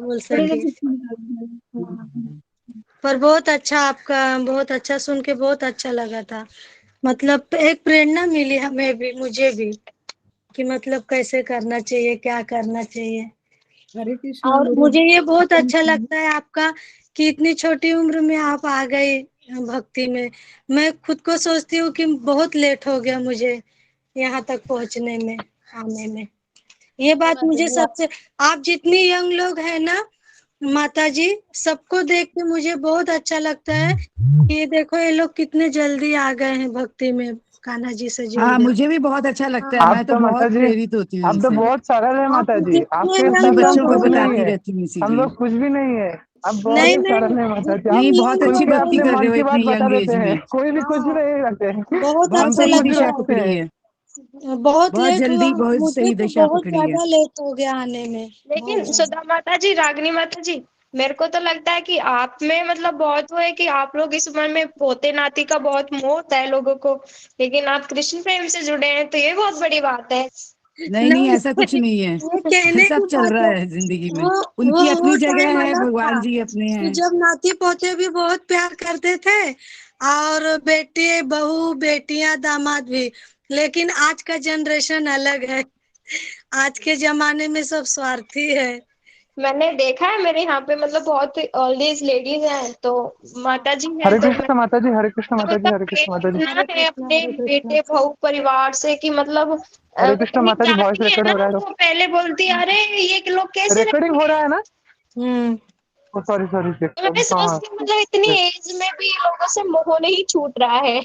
बोल सके। पर बहुत अच्छा, आपका बहुत अच्छा सुन के बहुत अच्छा लगा था। मतलब एक प्रेरणा मिली हमें भी, मुझे भी, कि मतलब कैसे करना चाहिए, क्या करना चाहिए। हरे कृष्णा और गुरु मुझे ये बहुत अच्छा लगता है आपका कि इतनी छोटी उम्र में आप आ गए भक्ति में। मैं खुद को सोचती हूँ कि बहुत लेट हो गया मुझे यहाँ तक पहुँचने में, आने में। ये बात मुझे सबसे, आप जितनी यंग लोग हैं ना माता जी, सबको देख के मुझे बहुत अच्छा लगता है कि ये देखो ये लोग कितने जल्दी आ गए हैं भक्ति में, कान्हा जी से जुड़ हाँ, गए। मुझे भी बहुत अच्छा लगता है। आप मैं तो तो माता बहुत जी, प्रेरित होती हूँ आप तो इनसे। बहुत सरल है आप माता जी, जितने आपके अपने यंग जैसे हम लोग बच्चों को कुछ हैं भी ना, नहीं बताती है। रहती हूँ इसी हम की। लोग कुछ भी नहीं है। आप बहुत नहीं ही नहीं, सरल है माता जी। आप नहीं, जितने बहुत यंग खुल अच्छी लोग के हैं भक्ति अपने ना, कर मन रहे हो की बात इतनी बता यंग एज देते हैं। में। कोई भी कुछ भी हाँ, नहीं रखते हैं, बहुत बहुत अच्छा हमसे सही कुछ भी लगता दिशा रखते पकड़ी हैं। है। है। बहुत बहुत लेट हुआ, जल्दी बहुत मुझे सही तो दिशा बहुत पकड़ी है। ज्यादा लेट हो गया आने में, बहुत लेकिन ज्यादा। सुधा माता जी, रागनी माता जी, मेरे को तो लगता है कि आप में मतलब बहुत वो है कि आप लोग इस उम्र में पोते नाती का बहुत मोह होता है लोगों को, लेकिन आप कृष्ण प्रेम से जुड़े हैं तो ये बहुत बड़ी बात है। नहीं नहीं, नहीं ऐसा कुछ नहीं ये है। कहने की सब चल बात रहा है। है जिंदगी में। वो उनकी वो अपनी जगह टाइम है, अलग था भगवान जी अपने कि हैं। जब नाती पोते भी बहुत प्यार करते थे, और बेटे बहू बेटियां दामाद भी। लेकिन आज का जनरेशन अलग है। आज के जमाने में सब स्वार्थी है। मैंने देखा है मेरे यहाँ पे मतलब बहुत ओल्ड एज लेडीज हैं, तो माता जी हैं हरे तो कृष्ण माता जी, हरे कृष्ण माता जी, मतलब हरे कृष्ण प्रेम माता जी, इतना है अपने हरे कृष्णा। बेटे बहू परिवार से कि मतलब हरे वो कृष्ण कहीं माता जी। वॉइस जाती है रिकॉर्ड ना हो रहा है। तो पहले बोलती है अरे ये लोग कैसे रिकॉर्डिंग हो रहेंगे। रहा है ना? हम्म। Sorry sorry. तो मैं हाँ हाँ। सोचती हूँ मतलब इतनी एज में भी लोगों से मोह नहीं छूट रहा है।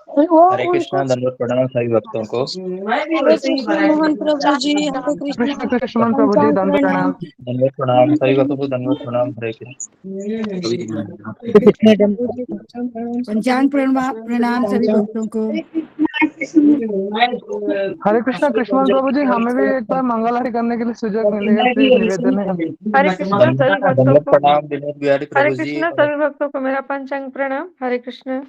वो हरे उनको, कृष्णा, दंडवत प्रणाम सभी भक्तों को। हरे कृष्ण मोहन प्रभु जी, हरे कृष्ण कृष्ण। कृष्ण प्रभु जी, पंचांग दंड प्रणाम। प्रणाम। दंडवत प्रणाम सभी भक्तों को, दंडवत प्रणाम। हरे पंचांग प्रणाम सभी भक्तों को। हरे कृष्णा कृष्ण प्रभु जी, हमें भी एक बार मंगल आरती करने के लिए सुजग मिलेगा, प्लीज निवेदन है। हरे कृष्णा सभी भक्तों दंडवत को, प्रणाम विनोद बिहारी हरे प्रभु जी। कृष्णा सभी भक्तों को मेरा पंचांग प्रणाम। हरे कृष्णा।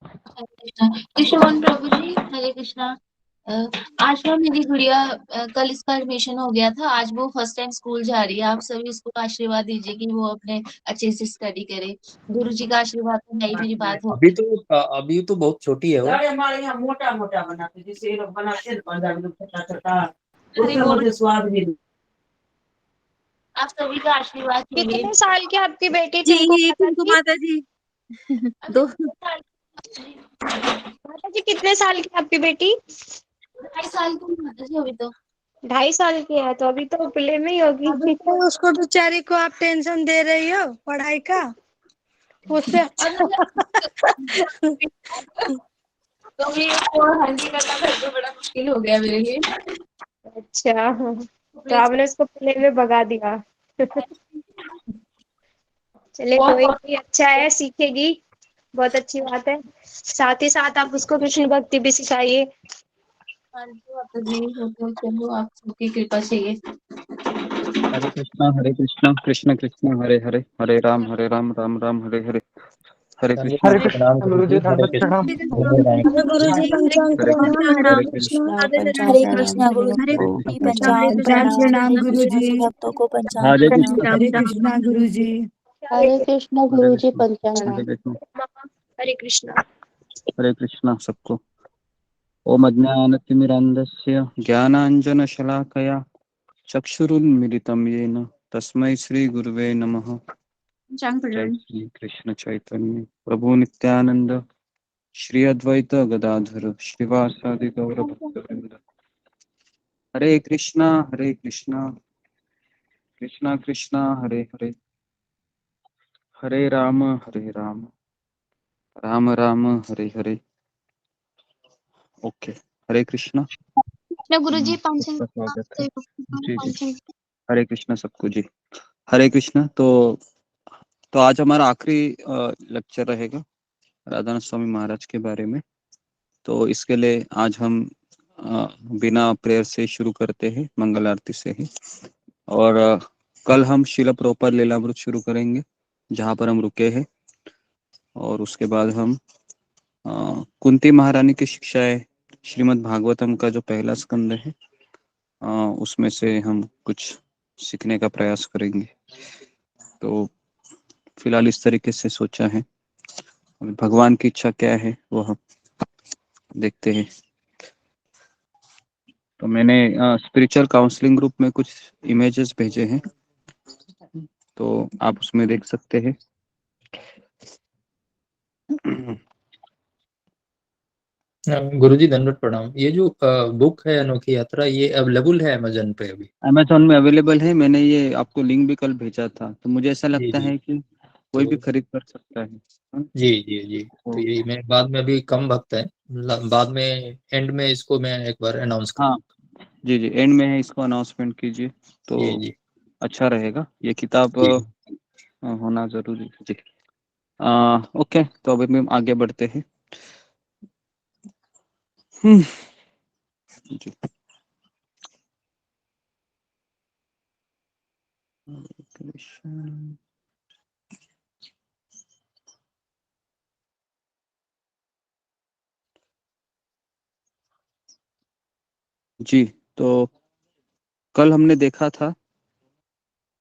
कृष्ण मोहन प्रभु जी, हरे कृष्णा। अ, आज ना मेरी गुड़िया कल इसका एडमिशन हो गया था। आज वो फर्स्ट टाइम स्कूल जा रही है। आप सभी इसको आशीर्वाद दीजिए कि वो अपने अच्छे से स्टडी करे। गुरु जी का आशीर्वाद तो नहीं, मेरी बात अभी होगी। तो अभी तो बहुत छोटी है वो। हमारे यहाँ मोटा मोटा बनाते जैसे ये लोग बनाते हैं, 15 छोटा छोटा, हरि उसमें बोल। मुझे स्वाद भी। आप सभी का आशीर्वाद चाहिए। कितने साल की आपकी बेटी टिंकू जी माता टिंकू जी? माता जी। अभी दो 2 साल माता जी कितने साल की आपकी बेटी? 2.5 साल की माता जी अभी तो। 2.5 साल की है तो अभी तो प्ले में ही अभी होगी। तो उसको बेचारी को आप टेंशन दे रही हो पढ़ाई का, उससे और अच्छा। तो ये को हैंडल करना घर पे बड़ा मुश्किल हो गया मेरे लिए। अच्छा, तो आपने उसको प्ले में भगा दिया। चलिए बहुत कोई बहुत नहीं, अच्छा है, सीखेगी, बहुत अच्छी बात है। साथ ही साथ आप उसको कृष्ण भक्ति भी सिखाइए। माता जी हो तो चलो आप सबकी कृपा चाहिए। हरे कृष्णा कृष्ण कृष्ण हरे हरे, हरे राम राम राम हरे हरे। हरे कृष्णा हरे प्रणाम कृष्ण गुरु गुरु जी। जी, हरे दंडवत कृष्ण, प्रणाम। हरे राम हरे गुरु जी पंचांग हरे प्रणाम, कृष्ण, हरे हरे कृष्ण। कृष्ण, हरे कृष्णा गुरु हरे हरे जी, कृष्ण, पंचांग पंचांग प्रणाम। प्रणाम हरे गुरु कृष्णा जी। से भक्तों को पंचांग हरे प्रणाम। कृष्ण, हरे कृष्णा गुरु जी। हरे हरे कृष्ण हरे गुरु जी कृष्ण, पंचांग। हरे कृष्ण, हरे कृष्णा। हरे कृष्णा सबको। ओम अज्ञानतिमिरान्धस्य ज्ञानाञ्जनशलाकया चक्षुरुन्मिलितं येन तस्मै श्री गुरुवे नमः। जय श्री कृष्ण चैतन्य प्रभु नित्यानंद, श्री अद्वैत गदाधर श्रीवासादि गौर भक्तवृंद। हरे कृष्णा कृष्णा कृष्णा हरे हरे, हरे राम राम राम हरे हरे। ओके, हरे कृष्णा। गुरु जी पंचांग सबका स्वागत है। जी जी, पंचांग। हरे कृष्णा सबको जी। हरे कृष्णा। तो आज हमारा आखिरी लेक्चर रहेगा राधानाथ स्वामी महाराज के बारे में। तो इसके लिए आज हम बिना प्रेयर से शुरू करते हैं, मंगल आरती से ही। और कल हम शिला प्रभुपाद लीलामृत शुरू करेंगे जहाँ पर हम रुके हैं। और उसके बाद हम कुंती महारानी की शिक्षाएं, श्रीमद् भागवतम का जो पहला स्कंद है उसमें से हम कुछ सीखने का प्रयास करेंगे। तो फिलहाल इस तरीके से सोचा है, भगवान की इच्छा क्या है वो हम देखते हैं। तो मैंने स्पिरिचुअल काउंसलिंग ग्रुप में कुछ इमेजेस भेजे हैं, तो आप उसमें देख सकते हैं। गुरुजी दंडवत प्रणाम। ये जो बुक है अनोखी यात्रा, ये अवेलेबल है अमेजन पे अभी? अमेजोन में अवेलेबल है, मैंने ये आपको लिंक भी कल भेजा था। तो मुझे ऐसा जी लगता जी। है कि कोई भी तो खरीद कर सकता है। जी जी जी। तो ये मैं बाद में, अभी कम वक्त है, बाद में एंड में इसको मैं एक बार अनाउंस हाँ करूँ। जी जी, एंड में है, इसको अनाउंसमेंट कीजिए तो जी जी अच्छा रहेगा। ये किताब जी। होना जरूरी है जी। ओके, तो अभी हम आगे बढ़ते हैं। जी। कृष्ण। जी, तो कल हमने देखा था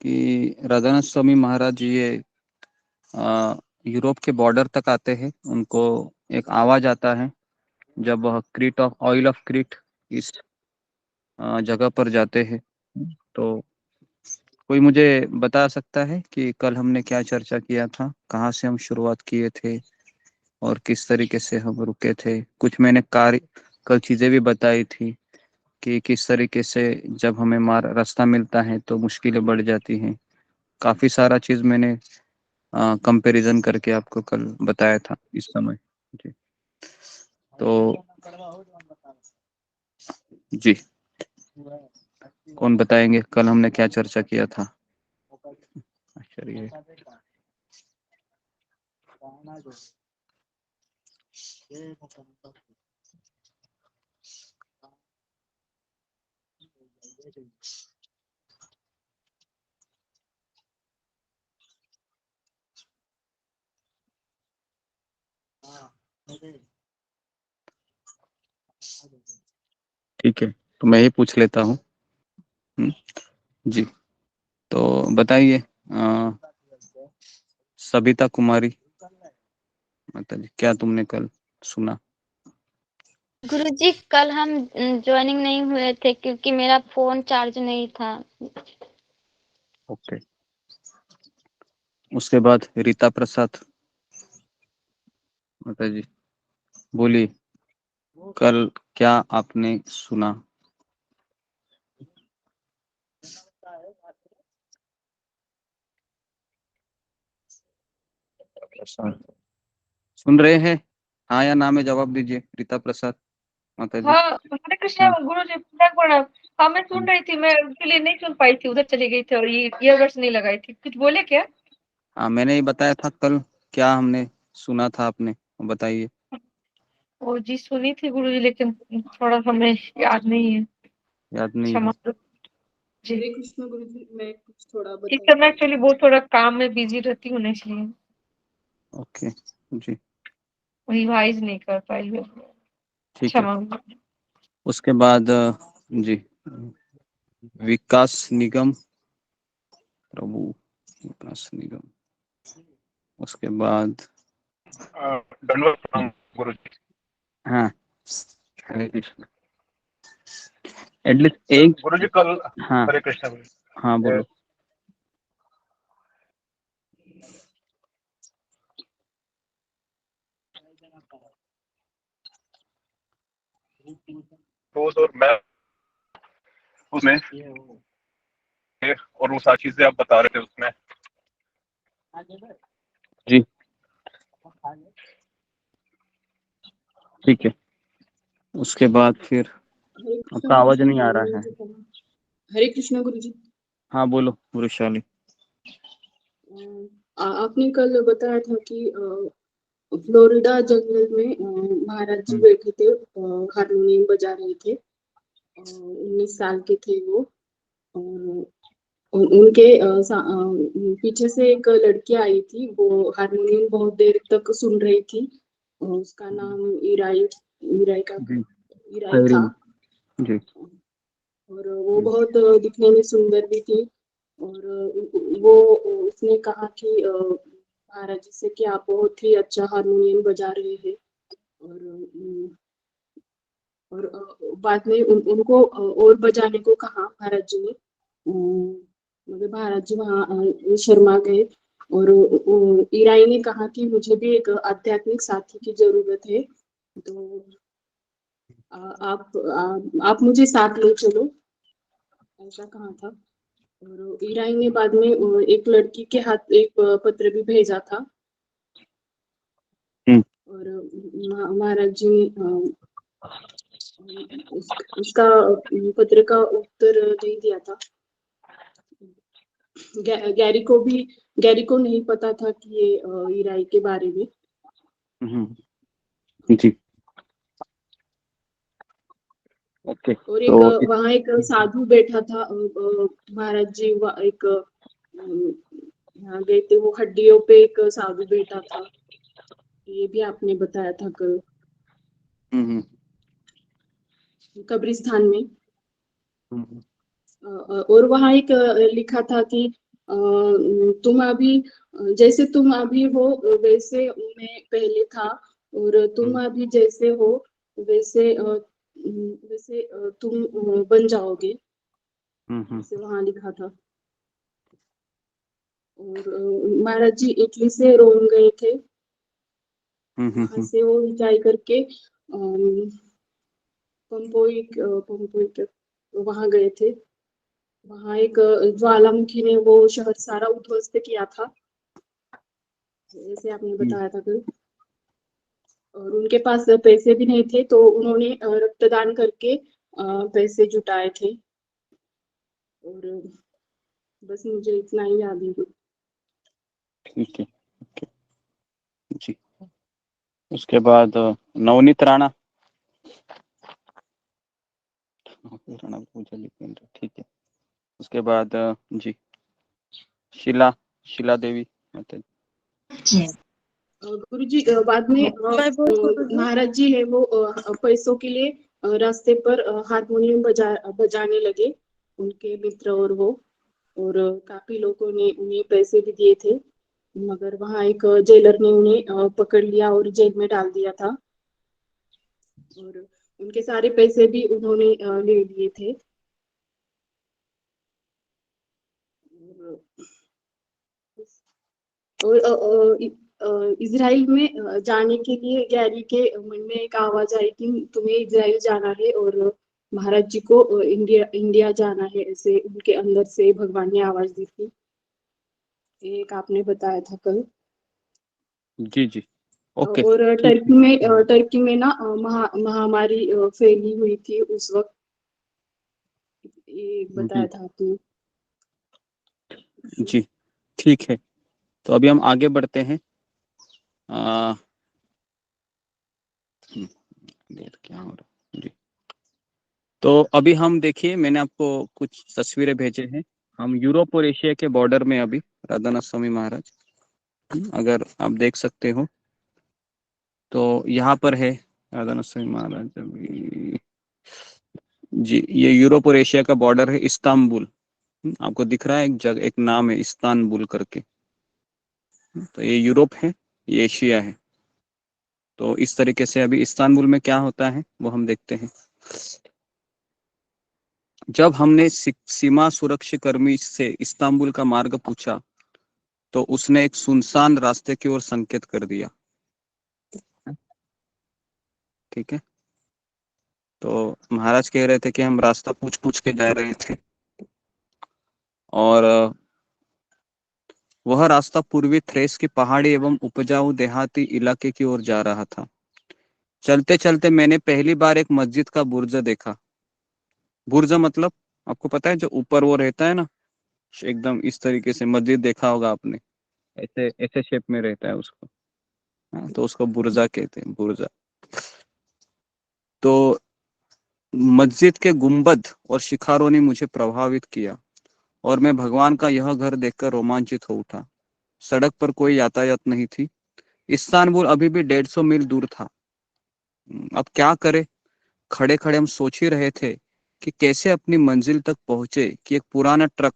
कि राधानाथ स्वामी महाराज जी ये यूरोप के बॉर्डर तक आते हैं। उनको एक आवाज आता है जब वह क्रीट ऑफ ऑयल ऑफ क्रीट इस जगह पर जाते हैं। तो कोई मुझे बता सकता है कि कल हमने क्या चर्चा किया था, कहाँ से हम शुरुआत किए थे और किस तरीके से हम रुके थे? कुछ मैंने कल चीजें भी बताई थी कि किस तरीके से जब हमें रास्ता मिलता है तो मुश्किलें बढ़ जाती हैं। काफी सारा चीज मैंने कंपैरिजन करके आपको कल बताया था इस समय जी। तो जी, कौन बताएंगे कल हमने क्या चर्चा किया था? आश्चर्य। ठीक है, तो मैं ही पूछ लेता हूँ। जी, तो बताइए सबिता कुमारी माता जी, क्या तुमने कल सुना? गुरुजी कल हम ज्वाइनिंग नहीं हुए थे क्योंकि मेरा फोन चार्ज नहीं था। ओके, उसके बाद रीता प्रसाद माता जी बोली, कल क्या आपने सुना? सुन रहे हैं? हाँ या ना में जवाब दीजिए रीता प्रसाद माता जी। हाँ, हरे कृष्णा हाँ, गुरु जी, प्रणाम। हाँ, मैं सुन रही थी, मैं उसके लिए नहीं सुन पाई थी, उधर चली गई थी और ये ईयरबड्स नहीं लगाई थी। कुछ बोले क्या? हाँ मैंने ही बताया था कल, क्या हमने सुना था आपने बताइए। ओ जी, सुनी थी गुरु जी, लेकिन थोड़ा हमें याद नहीं है, याद नहीं क्षमा है? करो जी। हरे कृष्ण गुरु जी, मैं कुछ थोड़ा इस समय बताऊंगी। एक्चुअली बहुत थोड़ा काम में बिजी रहती हूँ ना, इसलिए ओके जी, रिवाइज नहीं कर पाई हूँ। ठीक है। क्षमा करो। उसके बाद जी, विकास निगम प्रभु, विकास निगम। उसके बाद दंडवत प्रणाम गुरु जी। हाँ, हरे कृष्ण। एटलीस्ट एक, गुरु जी कल, हाँ हरे कृष्ण गुरु हाँ जी। बोलो। तो मैं उसमें, और वो सारी चीजें आप बता रहे थे उसमें। जी ठीक है, उसके बाद फिर हरे कृष्ण आपका गुरु आवाज जी, नहीं आ रहा है। मुझे हरे कृष्ण गुरु जी। हाँ बोलो वृशाली। आपने कल बताया था कि फ्लोरिडा जंगल में महाराज जी बैठे थे, हारमोनियम बजा रहे थे। 19 साल के थे वो, और उनके पीछे से एक लड़की आई थी, वो हारमोनियम बहुत देर तक सुन रही थी। उसका नाम इराई इराई का जी इराई था। आयरीन जी। और वो बहुत दिखने में सुंदर भी थी। और वो उसने कहा कि महाराज जी से कि आप बहुत ही अच्छा हारमोनियम बजा रहे हैं। और बाद में उनको और बजाने को कहा महाराज जी ने। मगर महाराज जी वहाँ शर्मा गए। और ईराई ने कहा कि मुझे भी एक आध्यात्मिक साथी की जरूरत है, तो आप मुझे साथ ले चलो, ऐसा कहा था। और ईराई ने बाद में एक लड़की के हाथ एक पत्र भी भेजा था। और महाराज जी ने उसका पत्र का उत्तर नहीं दिया था। गैरी को नहीं पता था कि ये ईराई के बारे में। जी ओके। और एक तो वहाँ एक साधु बैठा था। महाराज जी एक यहाँ गए थे, वो हड्डियों पे एक साधु बैठा था, ये भी आपने बताया था कल कब्रिस्तान में। और वहाँ एक लिखा था कि तुम अभी जैसे तुम अभी हो वैसे मैं पहले था, और तुम अभी जैसे हो वैसे तुम बन जाओगे, ऐसे वहाँ लिखा था। और महाराज जी इटली से रोम गए थे। वहाँ से वो ऊंचाई करके पंपोई वहाँ गए थे। वहाँ एक ज्वालामुखी ने वो शहर सारा उद्ध्वस्त किया था, जैसे आपने बताया था कल। और उनके पास पैसे भी नहीं थे, तो उन्होंने रक्तदान करके पैसे जुटाए थे। और बस मुझे इतना ही याद है। ठीक है ओके जी। उसके बाद नवनीत राणा पूजा लिखेंगे, ठीक है। उसके बाद जी शीला देवी माता जी। गुरुजी बाद में महाराज जी है वो पैसों के लिए रास्ते पर हारमोनियम बजाने लगे, उनके मित्र और वो। और काफी लोगों ने उन्हें पैसे भी दिए थे, मगर वहाँ एक जेलर ने उन्हें पकड़ लिया और जेल में डाल दिया था। और उनके सारे पैसे भी उन्होंने ले लिए थे। और इजराइल में जाने के लिए गैरी के मन में एक आवाज आई कि तुम्हें इजराइल जाना है और महाराज जी को इंडिया जाना है, ऐसे उनके अंदर से भगवान ने आवाज दी थी। एक आपने बताया था कल। जी जी ओके। और टर्की में ना महामारी फैली हुई थी उस वक्त, ये बताया था आपने। जी ठीक है, तो अभी हम आगे बढ़ते हैं। क्या हो रहा जी। तो अभी हम देखिए, मैंने आपको कुछ तस्वीरें भेजे हैं। हम यूरोप और एशिया के बॉर्डर में अभी राधानाथ स्वामी महाराज, अगर आप देख सकते हो तो यहाँ पर है राधानाथ स्वामी महाराज अभी। जी ये यूरोप और एशिया का बॉर्डर है, इस्तांबुल। आपको दिख रहा है एक जगह, एक नाम है इस्तांबुल करके। तो ये यूरोप है, ये एशिया है। तो इस तरीके से अभी इस्तांबुल में क्या होता है वो हम देखते हैं। जब हमने सीमा सुरक्षा कर्मी से इस्तांबुल का मार्ग पूछा तो उसने एक सुनसान रास्ते की ओर संकेत कर दिया। ठीक है, तो महाराज कह रहे थे कि हम रास्ता पूछ पूछ के जा रहे थे, और वह रास्ता पूर्वी थ्रेस की पहाड़ी एवं उपजाऊ देहाती इलाके की ओर जा रहा था। चलते चलते मैंने पहली बार एक मस्जिद का बुर्ज देखा। बुर्ज मतलब आपको पता है, जो ऊपर वो रहता है ना, एकदम इस तरीके से मस्जिद देखा होगा आपने, ऐसे ऐसे शेप में रहता है उसको। तो उसको बुर्जा कहते हैं, बुर्जा। तो मस्जिद के गुंबद और शिखारों ने मुझे प्रभावित किया और मैं भगवान का यह घर देखकर रोमांचित हो उठा। सड़क पर कोई यातायात नहीं थी। इस्तांबुल अभी भी 150 मील दूर था। अब क्या करें, खड़े खड़े हम सोच ही रहे थे कि कैसे अपनी मंजिल तक पहुंचे कि एक पुराना ट्रक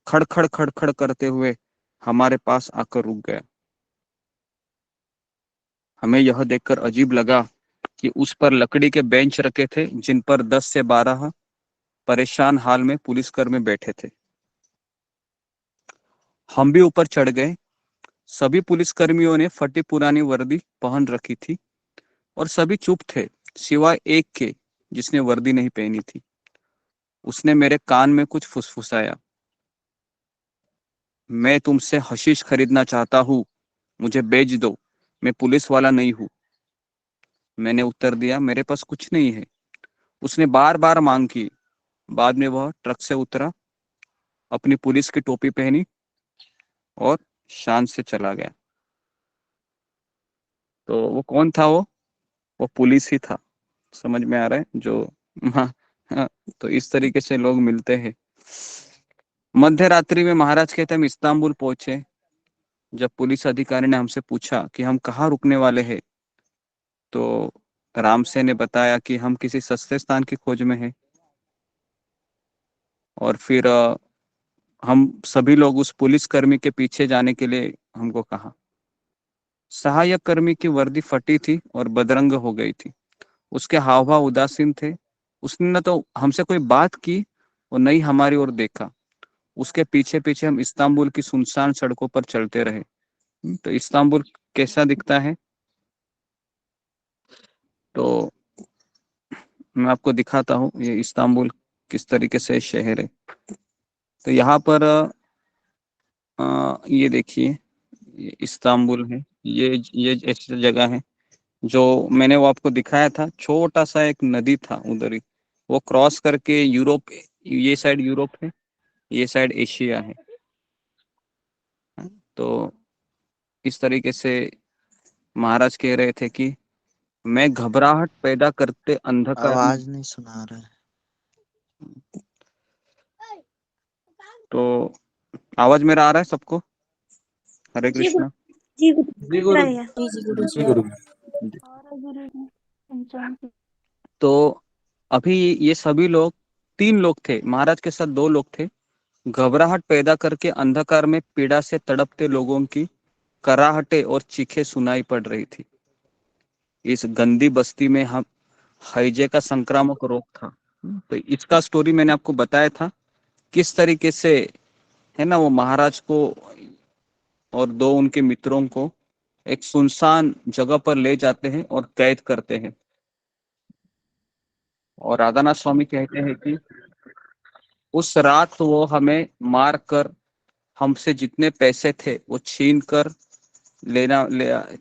खड़ खड़ करते हुए हमारे पास आकर रुक गया। हमें यह देखकर अजीब लगा कि उस पर लकड़ी के बेंच रखे थे जिन पर 10 से 12 परेशान हाल में पुलिसकर्मी बैठे थे। हम भी ऊपर चढ़ गए। सभी पुलिसकर्मियों ने फटी पुरानी वर्दी पहन रखी थी और सभी चुप थे सिवाय एक के जिसने वर्दी नहीं पहनी थी। उसने मेरे कान में कुछ फुसफुसाया, मैं तुमसे हशीश खरीदना चाहता हूँ, मुझे बेच दो, मैं पुलिस वाला नहीं हूँ। मैंने उत्तर दिया, मेरे पास कुछ नहीं है। उसने बार बार मांग की। बाद में वह ट्रक से उतरा, अपनी पुलिस की टोपी पहनी और शान से चला गया। तो वो कौन था? वो पुलिस ही था। समझ में आ रहा है? जो हाँ, तो इस तरीके से लोग मिलते हैं। मध्य रात्रि में महाराज कहते हम इस्तांबुल पहुंचे। जब पुलिस अधिकारी ने हमसे पूछा कि हम कहाँ रुकने वाले हैं, तो रामसे ने बताया कि हम किसी सस्ते स्थान की खोज में हैं। और फिर हम सभी लोग उस पुलिस कर्मी के पीछे जाने के लिए हमको कहा। सहायक कर्मी की वर्दी फटी थी और बदरंग हो गई थी। उसके हाव भाव उदासीन थे। उसने न तो हमसे कोई बात की और न ही हमारी ओर देखा। उसके पीछे पीछे हम इस्तांबुल की सुनसान सड़कों पर चलते रहे। तो इस्तांबुल कैसा दिखता है, तो मैं आपको दिखाता हूँ ये इस्तांबुल किस तरीके से शहर है। तो यहाँ पर ये देखिए, ये इस्तांबुल है। ये ऐसी जगह है जो मैंने वो आपको दिखाया था। छोटा सा एक नदी था उधर ही, वो क्रॉस करके यूरोप, ये साइड यूरोप है, ये साइड एशिया है। तो इस तरीके से महाराज कह रहे थे कि मैं घबराहट पैदा करते अंधकार में, आवाज नहीं सुना रहा है। तो आवाज मेरा आ रहा है सबको? हरे कृष्णा। जी जी गुरु जी गुरु। तो अभी ये सभी लोग, 3 लोग थे, महाराज के साथ 2 लोग थे। घबराहट पैदा करके अंधकार में पीड़ा से तड़पते लोगों की कराहटे और चीखें सुनाई पड़ रही थी। इस गंदी बस्ती में हम हैजे का संक्रामक रोग था। तो इसका स्टोरी मैंने आपको बताया था किस तरीके से, है ना, वो महाराज को और 2 उनके मित्रों को एक सुनसान जगह पर ले जाते हैं और कैद करते हैं। और राधानाथ स्वामी कहते हैं कि उस रात वो हमें मार कर हमसे जितने पैसे थे वो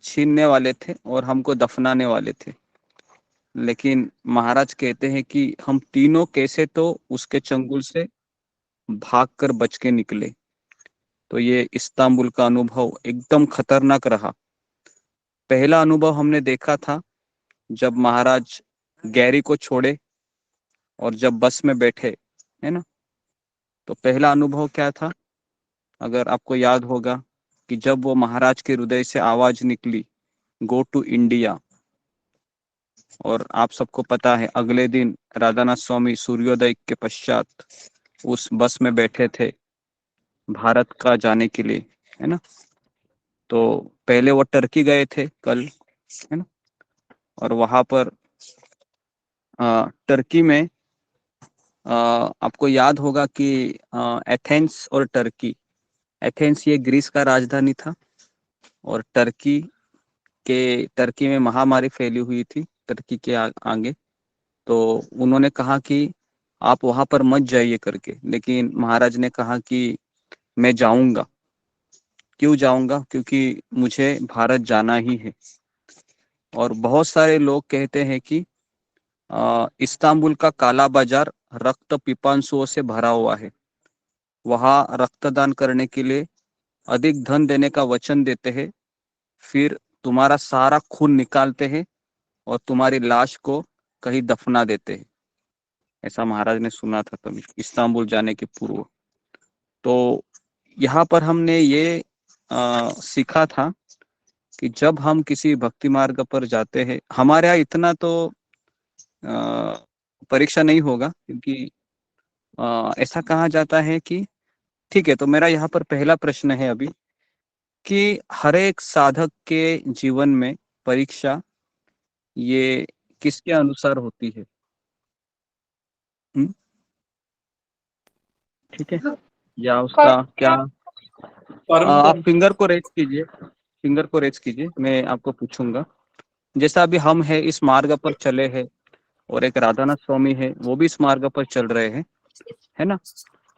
छीनने वाले थे और हमको दफनाने वाले थे। लेकिन महाराज कहते हैं कि हम तीनों कैसे तो उसके चंगुल से भागकर बच के निकले। तो ये इस्तांबुल का अनुभव एकदम खतरनाक रहा। पहला अनुभव हमने देखा था जब महाराज गैरी को छोड़े और जब बस में बैठे, है ना। तो पहला अनुभव क्या था, अगर आपको याद होगा, कि जब वो महाराज के हृदय से आवाज निकली, गो टू इंडिया। और आप सबको पता है अगले दिन राधानाथ स्वामी सूर्योदय के पश्चात उस बस में बैठे थे भारत का जाने के लिए, है ना। तो पहले वो टर्की गए थे कल, है ना। और वहां पर टर्की में आपको याद होगा कि एथेंस और टर्की, एथेंस ये ग्रीस का राजधानी था और टर्की में महामारी फैली हुई थी टर्की के आगे। तो उन्होंने कहा कि आप वहां पर मत जाइए करके, लेकिन महाराज ने कहा कि मैं जाऊंगा। क्यों जाऊंगा? क्योंकि मुझे भारत जाना ही है। और बहुत सारे लोग कहते हैं कि इस्तांबुल का काला बाजार रक्त पिपांसुओं से भरा हुआ है। वहां रक्तदान करने के लिए अधिक धन देने का वचन देते हैं, फिर तुम्हारा सारा खून निकालते हैं और तुम्हारी लाश को कहीं दफना देते हैं। ऐसा महाराज ने सुना था तभी इस्तांबुल जाने के पूर्व। तो यहाँ पर हमने ये सीखा था कि जब हम किसी भक्ति मार्ग पर जाते हैं, हमारे यहाँ इतना तो परीक्षा नहीं होगा, क्योंकि ऐसा कहा जाता है कि ठीक है। तो मेरा यहाँ पर पहला प्रश्न है अभी कि हर एक साधक के जीवन में परीक्षा ये किसके अनुसार होती है? ठीक है, या उसका क्या आप फिंगर को रेज कीजिए, मैं आपको पूछूंगा। जैसा अभी हम है इस मार्ग पर चले हैं, और एक राधानाथ स्वामी है वो भी इस मार्ग पर चल रहे हैं, है ना।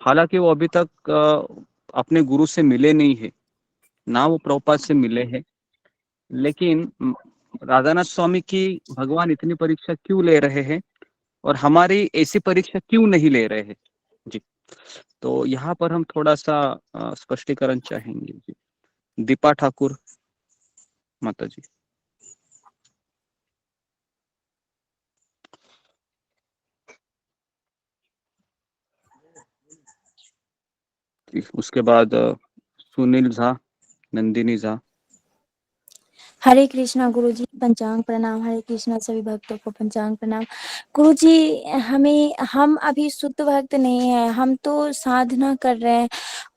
हालांकि वो अभी तक अपने गुरु से मिले नहीं है, ना वो प्रभुपाद से मिले हैं, लेकिन राधानाथ स्वामी की भगवान इतनी परीक्षा क्यों ले रहे हैं और हमारी ऐसी परीक्षा क्यों नहीं ले रहे हैं जी। तो यहाँ पर हम थोड़ा सा स्पष्टीकरण चाहेंगे जी। दीपा ठाकुर माता जी। उसके बाद सुनील झा, नंदिनी झा। हरे कृष्णा गुरुजी, पंचांग प्रणाम। हरे कृष्णा सभी भक्तों को पंचांग प्रणाम। गुरुजी, हम अभी शुद्ध भक्त नहीं है, हम तो साधना कर रहे हैं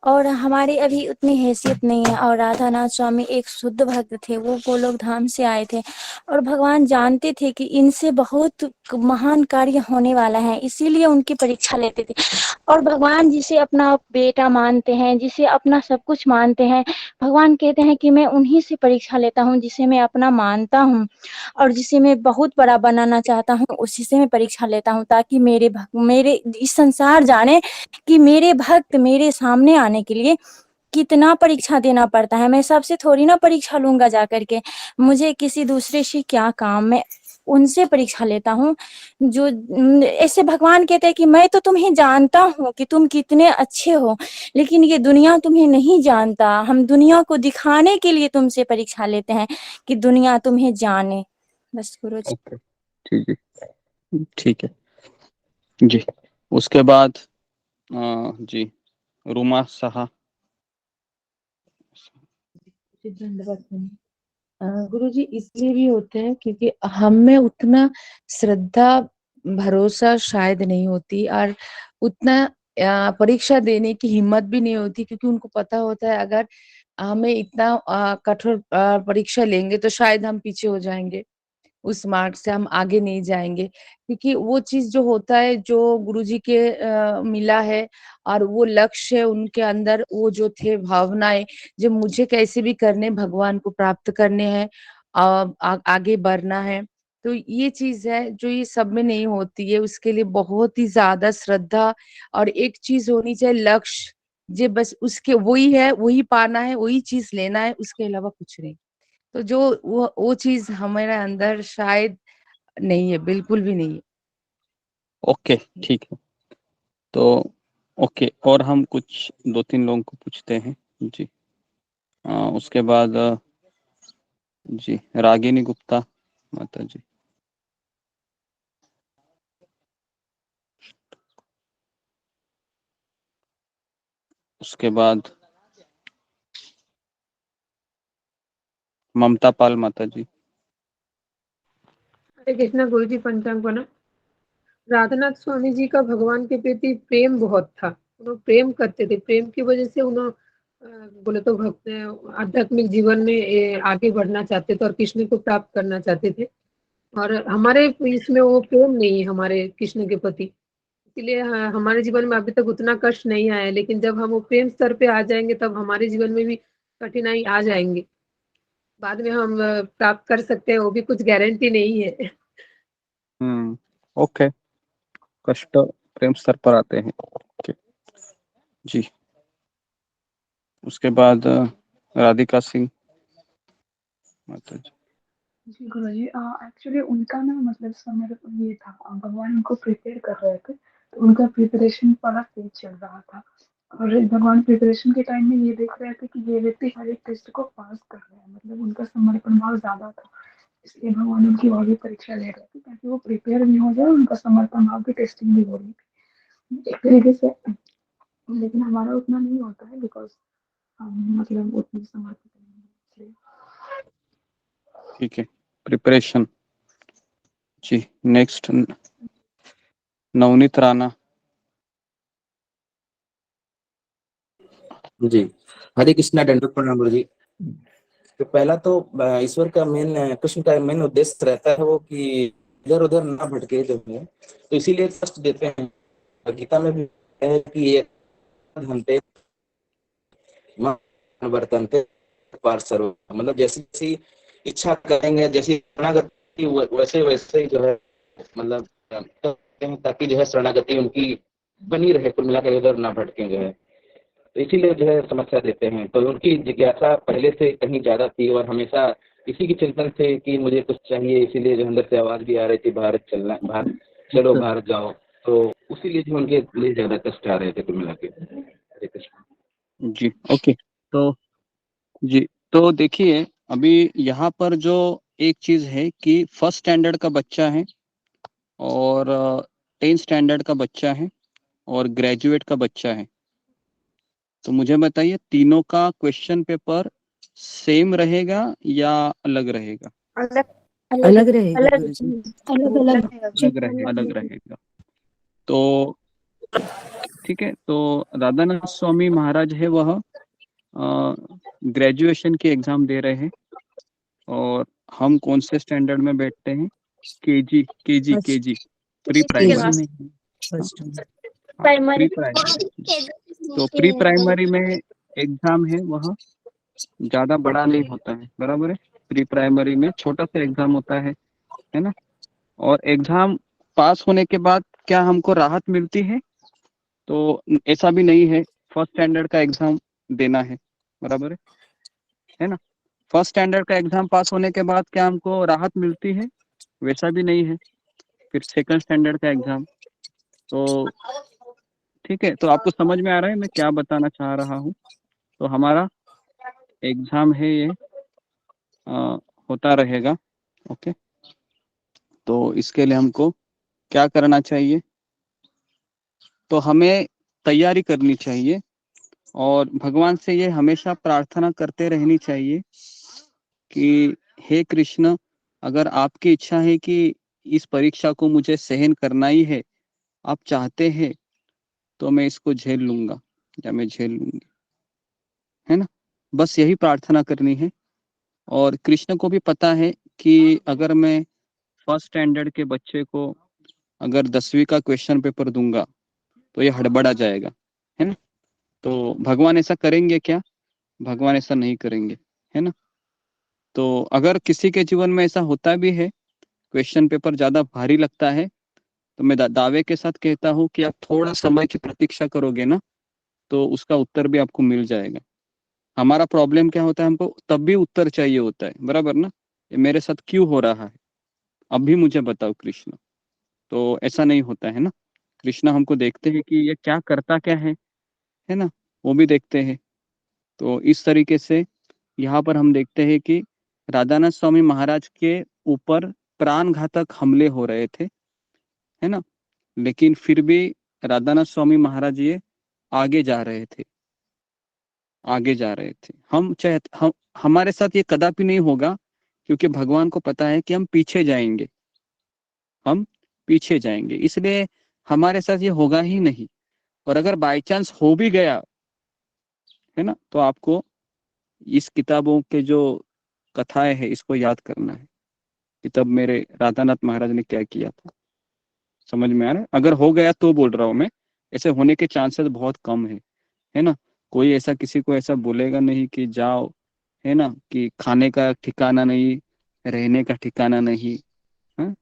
और हमारी अभी उतनी हैसियत नहीं है। और राधानाथ स्वामी एक शुद्ध भक्त थे, वो गोलोक धाम से आए थे और भगवान जानते थे कि इनसे बहुत महान कार्य होने वाला है, इसीलिए उनकी परीक्षा लेते थे। और भगवान जिसे अपना बेटा मानते हैं, जिसे अपना सब कुछ मानते हैं, भगवान कहते हैं कि मैं उन्हीं से परीक्षा लेता हूँ जिसे मैं अपना मानता हूँ और जिसे मैं बहुत बड़ा बनाना चाहता हूँ, उसी से मैं परीक्षा लेता हूँ, ताकि मेरे इस संसार जाने कि मेरे भक्त मेरे सामने आने के लिए कितना परीक्षा देना पड़ता है। मैं सबसे थोड़ी ना परीक्षा लूंगा जा करके, मुझे किसी दूसरे से क्या काम, मैं उनसे परीक्षा लेता हूँ जो ऐसे भगवान कहते हैं कि मैं तो तुम्हें जानता हूँ कि तुम कितने अच्छे हो, लेकिन ये दुनिया तुम्हें नहीं जानता। हम दुनिया को दिखाने के लिए तुमसे परीक्षा लेते हैं कि दुनिया तुम्हें जाने। बस गुरु जी। ओके, ठीक है, ठीक है जी। उसके बाद जी रूमा साहा। गुरु जी, इसलिए भी होते हैं क्योंकि हम में उतना श्रद्धा भरोसा शायद नहीं होती और उतना परीक्षा देने की हिम्मत भी नहीं होती, क्योंकि उनको पता होता है अगर हमें इतना कठोर परीक्षा लेंगे तो शायद हम पीछे हो जाएंगे, उस मार्ग से हम आगे नहीं जाएंगे। क्योंकि वो चीज जो होता है जो गुरुजी के मिला है और वो लक्ष्य उनके अंदर, वो जो थे भावनाएं, जो मुझे कैसे भी करने भगवान को प्राप्त करने हैं, आगे बढ़ना है, तो ये चीज है जो ये सब में नहीं होती है। उसके लिए बहुत ही ज्यादा श्रद्धा और एक चीज होनी चाहिए, लक्ष्य, जे बस उसके वही है, वही पाना है, वही चीज लेना है, उसके अलावा कुछ नहीं। तो जो वो चीज हमारे अंदर शायद नहीं है, बिल्कुल भी नहीं है। ओके, ठीक है। तो ओके, और हम कुछ 2-3 लोगों को पूछते हैं जी। उसके बाद जी रागिनी गुप्ता माता जी। उसके बाद ममता पाल माता जी। हरे कृष्णा गुरु जी, पंचांग प्रणाम। राधानाथ स्वामी जी का भगवान के प्रति प्रेम बहुत था, उन्होंने प्रेम करते थे, प्रेम की वजह से उन्होंने बोले तो भक्त आध्यात्मिक जीवन में आगे बढ़ना चाहते थे और कृष्ण को प्राप्त करना चाहते थे। और हमारे इसमें वो प्रेम नहीं है हमारे कृष्ण के प्रति, इसलिए हमारे जीवन में अभी तक उतना कष्ट नहीं आया, लेकिन जब हम वो प्रेम स्तर पे आ जाएंगे तब हमारे जीवन में भी कठिनाई आ जाएंगे, बाद में हम प्राप्त कर सकते हैं, वो भी कुछ गारंटी नहीं है। ओके, कष्ट प्रेम स्तर पर आते हैं। ओके जी। उसके बाद राधिका सिंह माता जी। जी गुरु जी, एक्चुअली उनका ना मतलब समय ये था, भगवान उनको प्रिपेयर कर रहे थे, तो उनका प्रिपरेशन बड़ा तेज चल रहा था। और भगवान प्रिपरेशन के टाइम में ये देख रहे थे कि ये व्यक्ति हर एक टेस्ट को पास कर रहे हैं, मतलब उनका समर्पण भाव ज्यादा था, इसलिए भगवान उनकी और भी परीक्षा ले रहे थे ताकि वो प्रिपेयर भी हो जाए, उनका समर्पण भाव की टेस्टिंग भी हो रही थी एक तरीके से। लेकिन हमारा उतना नहीं होता है, बिकॉज हम मतलब उतने समर्पित नहीं हैं। ठीक है, प्रिपरेशन जी। नेक्स्ट नवनीत राणा। जी, हरे कृष्णा, दंडवत प्रणाम गुरु जी। तो पहला तो ईश्वर का कृष्ण का मेन उद्देश्य रहता है वो कि इधर उधर ना भटके जो है, तो इसीलिए कष्ट देते हैं। गीता में भी है कि ये घंटे वर्तनते पार सर्व, मतलब जैसी जैसी इच्छा करेंगे, जैसी शरणागति वैसे वैसे ही जो है, मतलब ताकि जो है शरणागति उनकी बनी रहे, कुल मिलाकर इधर ना भटके जो है, तो इसीलिए जो है समस्या देते हैं। तो उनकी जिज्ञासा पहले से कहीं ज्यादा थी और हमेशा इसी की चिंतन थे कि मुझे कुछ चाहिए, इसीलिए जो अंदर से आवाज भी आ रही थी भारत चलना, भारत चलो भारत जाओ, तो उसीलिए जो उनके लिए ज्यादा कष्ट आ रहे थे कुल मिला के। हरे कृष्ण जी ओके। तो जी, तो देखिए अभी यहाँ पर जो एक चीज है कि फर्स्ट स्टैंडर्ड का बच्चा है और 10th स्टैंडर्ड का बच्चा है और ग्रेजुएट का बच्चा है, तो मुझे बताइए तीनों का क्वेश्चन पेपर सेम रहेगा या अलग रहेगा? अलग रहेगा गुरुजी। अलग रहेगा। तो ठीक है, तो राधानाथ स्वामी महाराज है वह ग्रेजुएशन की एग्जाम दे रहे हैं और हम कौन से स्टैंडर्ड में बैठते हैं? KG pre primary. Pre primary, तो प्री प्राइमरी में एग्जाम है वह ज्यादा बड़ा नहीं होता है, बराबर है। प्री प्राइमरी में छोटा सा एग्जाम होता है ना। और एग्जाम पास होने के बाद क्या हमको राहत मिलती है? तो ऐसा भी नहीं है, फर्स्ट स्टैंडर्ड का एग्जाम देना है, बराबर है ना। फर्स्ट स्टैंडर्ड का एग्जाम पास होने के बाद क्या हमको राहत मिलती है? वैसा भी नहीं है। फिर सेकंड स्टैंडर्ड का एग्जाम, तो ठीक है, तो आपको समझ में आ रहा है मैं क्या बताना चाह रहा हूँ? तो हमारा एग्जाम है ये होता रहेगा, ओके। तो इसके लिए हमको क्या करना चाहिए? तो हमें तैयारी करनी चाहिए और भगवान से ये हमेशा प्रार्थना करते रहनी चाहिए कि हे कृष्ण, अगर आपकी इच्छा है कि इस परीक्षा को मुझे सहन करना ही है, आप चाहते हैं, तो मैं इसको झेल लूंगा या मैं झेल लूंगी, है ना। बस यही प्रार्थना करनी है। और कृष्ण को भी पता है कि अगर मैं फर्स्ट स्टैंडर्ड के बच्चे को अगर 10वीं का क्वेश्चन पेपर दूंगा तो ये हड़बड़ा जाएगा, है ना। तो भगवान ऐसा करेंगे क्या? भगवान ऐसा नहीं करेंगे, है ना। तो अगर किसी के जीवन में ऐसा होता भी है, क्वेश्चन पेपर ज्यादा भारी लगता है, तो मैं दावे के साथ कहता हूँ कि आप थोड़ा समय की प्रतीक्षा करोगे ना, तो उसका उत्तर भी आपको मिल जाएगा। हमारा प्रॉब्लम क्या होता है, हमको तब भी उत्तर चाहिए होता है, बराबर ना। ये मेरे साथ क्यों हो रहा है, अब भी मुझे बताओ कृष्ण। तो ऐसा नहीं होता है ना। कृष्ण हमको देखते हैं कि ये क्या करता क्या है ना, वो भी देखते हैं। तो इस तरीके से यहाँ पर हम देखते हैं कि राधानाथ स्वामी महाराज के ऊपर प्राणघातक हमले हो रहे थे, है ना, लेकिन फिर भी राधानाथ स्वामी महाराज ये आगे जा रहे थे, आगे जा रहे थे। हम हमारे साथ ये कदापि नहीं होगा, क्योंकि भगवान को पता है कि हम पीछे जाएंगे, हम पीछे जाएंगे, इसलिए हमारे साथ ये होगा ही नहीं। और अगर बाई चांस हो भी गया, है ना, तो आपको इस किताबों के जो कथाएं है इसको याद करना है कि तब मेरे राधानाथ महाराज ने क्या किया था। समझ में आ रहा है? अगर हो गया तो बोल रहा हूँ मैं, ऐसे होने के चांसेस बहुत कम है ना। कोई ऐसा किसी को ऐसा बोलेगा नहीं कि जाओ, है ना, कि खाने का ठिकाना नहीं, रहने का ठिकाना नहीं, है?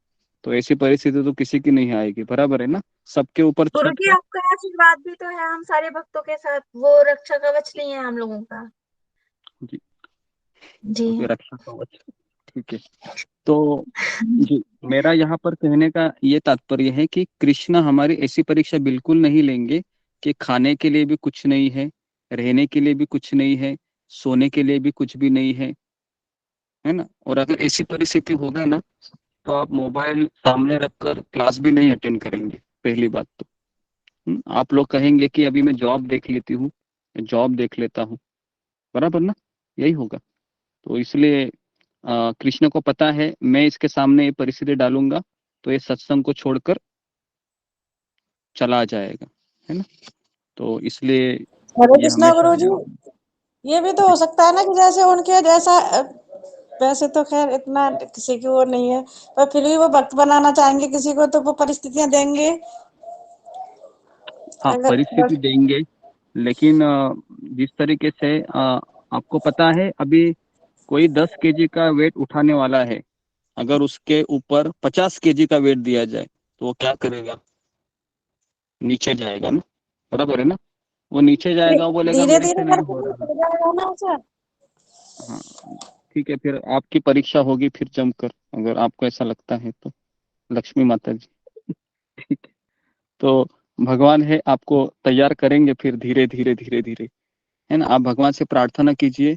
तो ऐसी परिस्थिति तो किसी की नहीं आएगी, बराबर है ना। सबके ऊपर गुरु छत जी, आपका आशीर्वाद भी तो है हम सारे भक्तों के साथ, वो रक्षा कवच नहीं है हम लोगों का। जी जी रक्षा कवच, ठीक है। तो जी, मेरा यहाँ पर कहने का ये तात्पर्य है कि कृष्ण हमारी ऐसी परीक्षा बिल्कुल नहीं लेंगे कि खाने के लिए भी कुछ नहीं है, रहने के लिए भी कुछ नहीं है, सोने के लिए भी कुछ भी नहीं है ना। और अगर ऐसी परिस्थिति होगा ना, तो आप मोबाइल सामने रखकर क्लास भी नहीं अटेंड करेंगे, पहली बात तो। आप लोग कहेंगे कि अभी मैं जॉब देख लेती हूँ, जॉब देख लेता हूँ, बराबर ना, यही होगा। तो इसलिए कृष्ण को पता है मैं इसके सामने ये परिस्थिति डालूंगा तो ये सत्संग को छोड़कर चला जाएगा, है ना। तो इसलिए हरे ये कृष्णा हमेशा गुरु जी, ये भी तो हो सकता है ना कि जैसे उनके जैसा वैसे तो खैर इतना किसी की वो नहीं है, पर फिर भी वो भक्त बनाना चाहेंगे किसी को तो वो परिस्थितियां देंगे। हाँ, अगर परिस्थिति देंगे, लेकिन जिस तरीके से आपको पता है अभी कोई 10 केजी का वेट उठाने वाला है, अगर उसके ऊपर 50 केजी का वेट दिया जाए तो वो क्या करेगा? नीचे जाएगा ना, बराबर है ना। वो नीचे जाएगा, वो बोलेगा धीरे मेरे धीरे से नहीं हो करके रहा। हो जाएगा ना सर। हाँ, ठीक है, फिर आपकी परीक्षा होगी फिर जमकर, अगर आपको ऐसा लगता है तो, लक्ष्मी माता जी। ठीक है, तो भगवान है, आपको तैयार करेंगे फिर धीरे धीरे धीरे धीरे, है ना। आप भगवान से प्रार्थना कीजिए,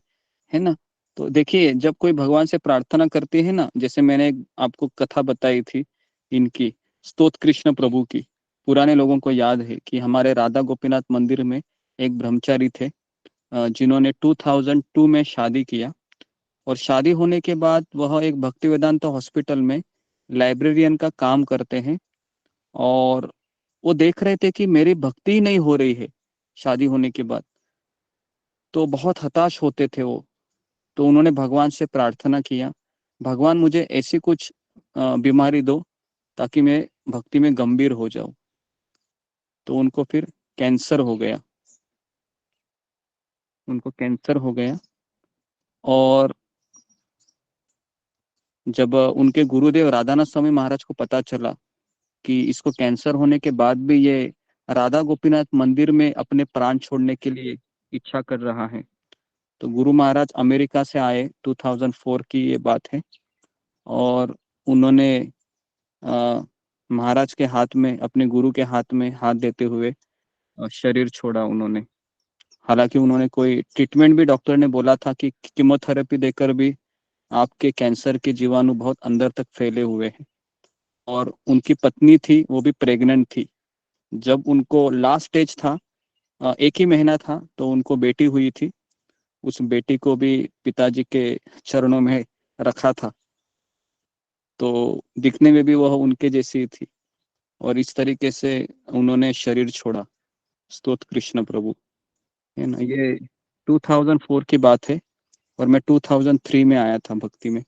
है ना। तो देखिए, जब कोई भगवान से प्रार्थना करते हैं ना, जैसे मैंने आपको कथा बताई थी इनकी, स्तोत्र कृष्ण प्रभु की, पुराने लोगों को याद है कि हमारे राधा गोपीनाथ मंदिर में एक ब्रह्मचारी थे जिन्होंने 2002 में शादी किया, और शादी होने के बाद वह एक भक्ति वेदांत हॉस्पिटल में लाइब्रेरियन का काम करते हैं, और वो देख रहे थे कि मेरी भक्ति ही नहीं हो रही है शादी होने के बाद, तो बहुत हताश होते थे वो। तो उन्होंने भगवान से प्रार्थना किया, भगवान मुझे ऐसी कुछ बीमारी दो ताकि मैं भक्ति में गंभीर हो जाऊं। तो उनको फिर कैंसर हो गया, उनको कैंसर हो गया। और जब उनके गुरुदेव राधानाथ स्वामी महाराज को पता चला कि इसको कैंसर होने के बाद भी ये राधा गोपीनाथ मंदिर में अपने प्राण छोड़ने के लिए इच्छा कर रहा है, तो गुरु महाराज अमेरिका से आए, 2004 की ये बात है, और उन्होंने महाराज के हाथ में, अपने गुरु के हाथ में हाथ देते हुए शरीर छोड़ा उन्होंने। हालांकि उन्होंने कोई ट्रीटमेंट भी, डॉक्टर ने बोला था कि कीमोथेरेपी देकर भी आपके कैंसर के जीवाणु बहुत अंदर तक फैले हुए हैं। और उनकी पत्नी थी, वो भी प्रेग्नेंट थी। जब उनको लास्ट स्टेज था, 1 ही महीना था, तो उनको बेटी हुई थी। उस बेटी को भी पिताजी के चरणों में रखा था, तो दिखने में भी वह उनके जैसी थी। और इस तरीके से उन्होंने शरीर छोड़ा, स्तोत्र कृष्ण प्रभु, है ना। ये 2004 की बात है, और मैं 2003 में आया था भक्ति में।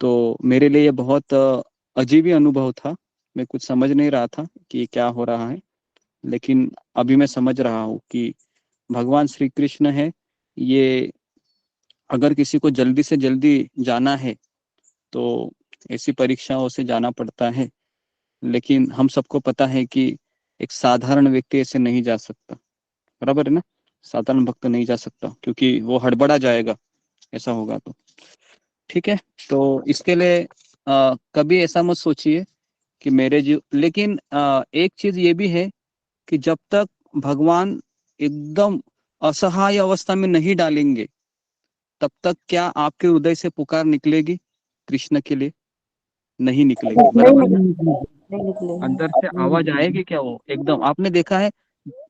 तो मेरे लिए ये बहुत अजीब ही अनुभव था, मैं कुछ समझ नहीं रहा था कि क्या हो रहा है, लेकिन अभी मैं समझ रहा हूँ कि भगवान श्री कृष्ण है ये। अगर किसी को जल्दी से जल्दी जाना है तो ऐसी परीक्षाओं से जाना पड़ता है, लेकिन हम सबको पता है कि एक साधारण व्यक्ति ऐसे नहीं जा सकता, बराबर है ना। साधारण भक्त नहीं जा सकता, क्योंकि वो हड़बड़ा जाएगा ऐसा होगा तो। ठीक है, तो इसके लिए कभी ऐसा मत सोचिए कि मेरे जीव, लेकिन एक चीज ये भी है कि जब तक भगवान एकदम असहाय अवस्था में नहीं डालेंगे, तब तक क्या आपके हृदय से पुकार निकलेगी कृष्ण के लिए? नहीं निकलेगी, बराबर है ना। अंदर से आवाज आएगी क्या? वो एकदम, आपने देखा है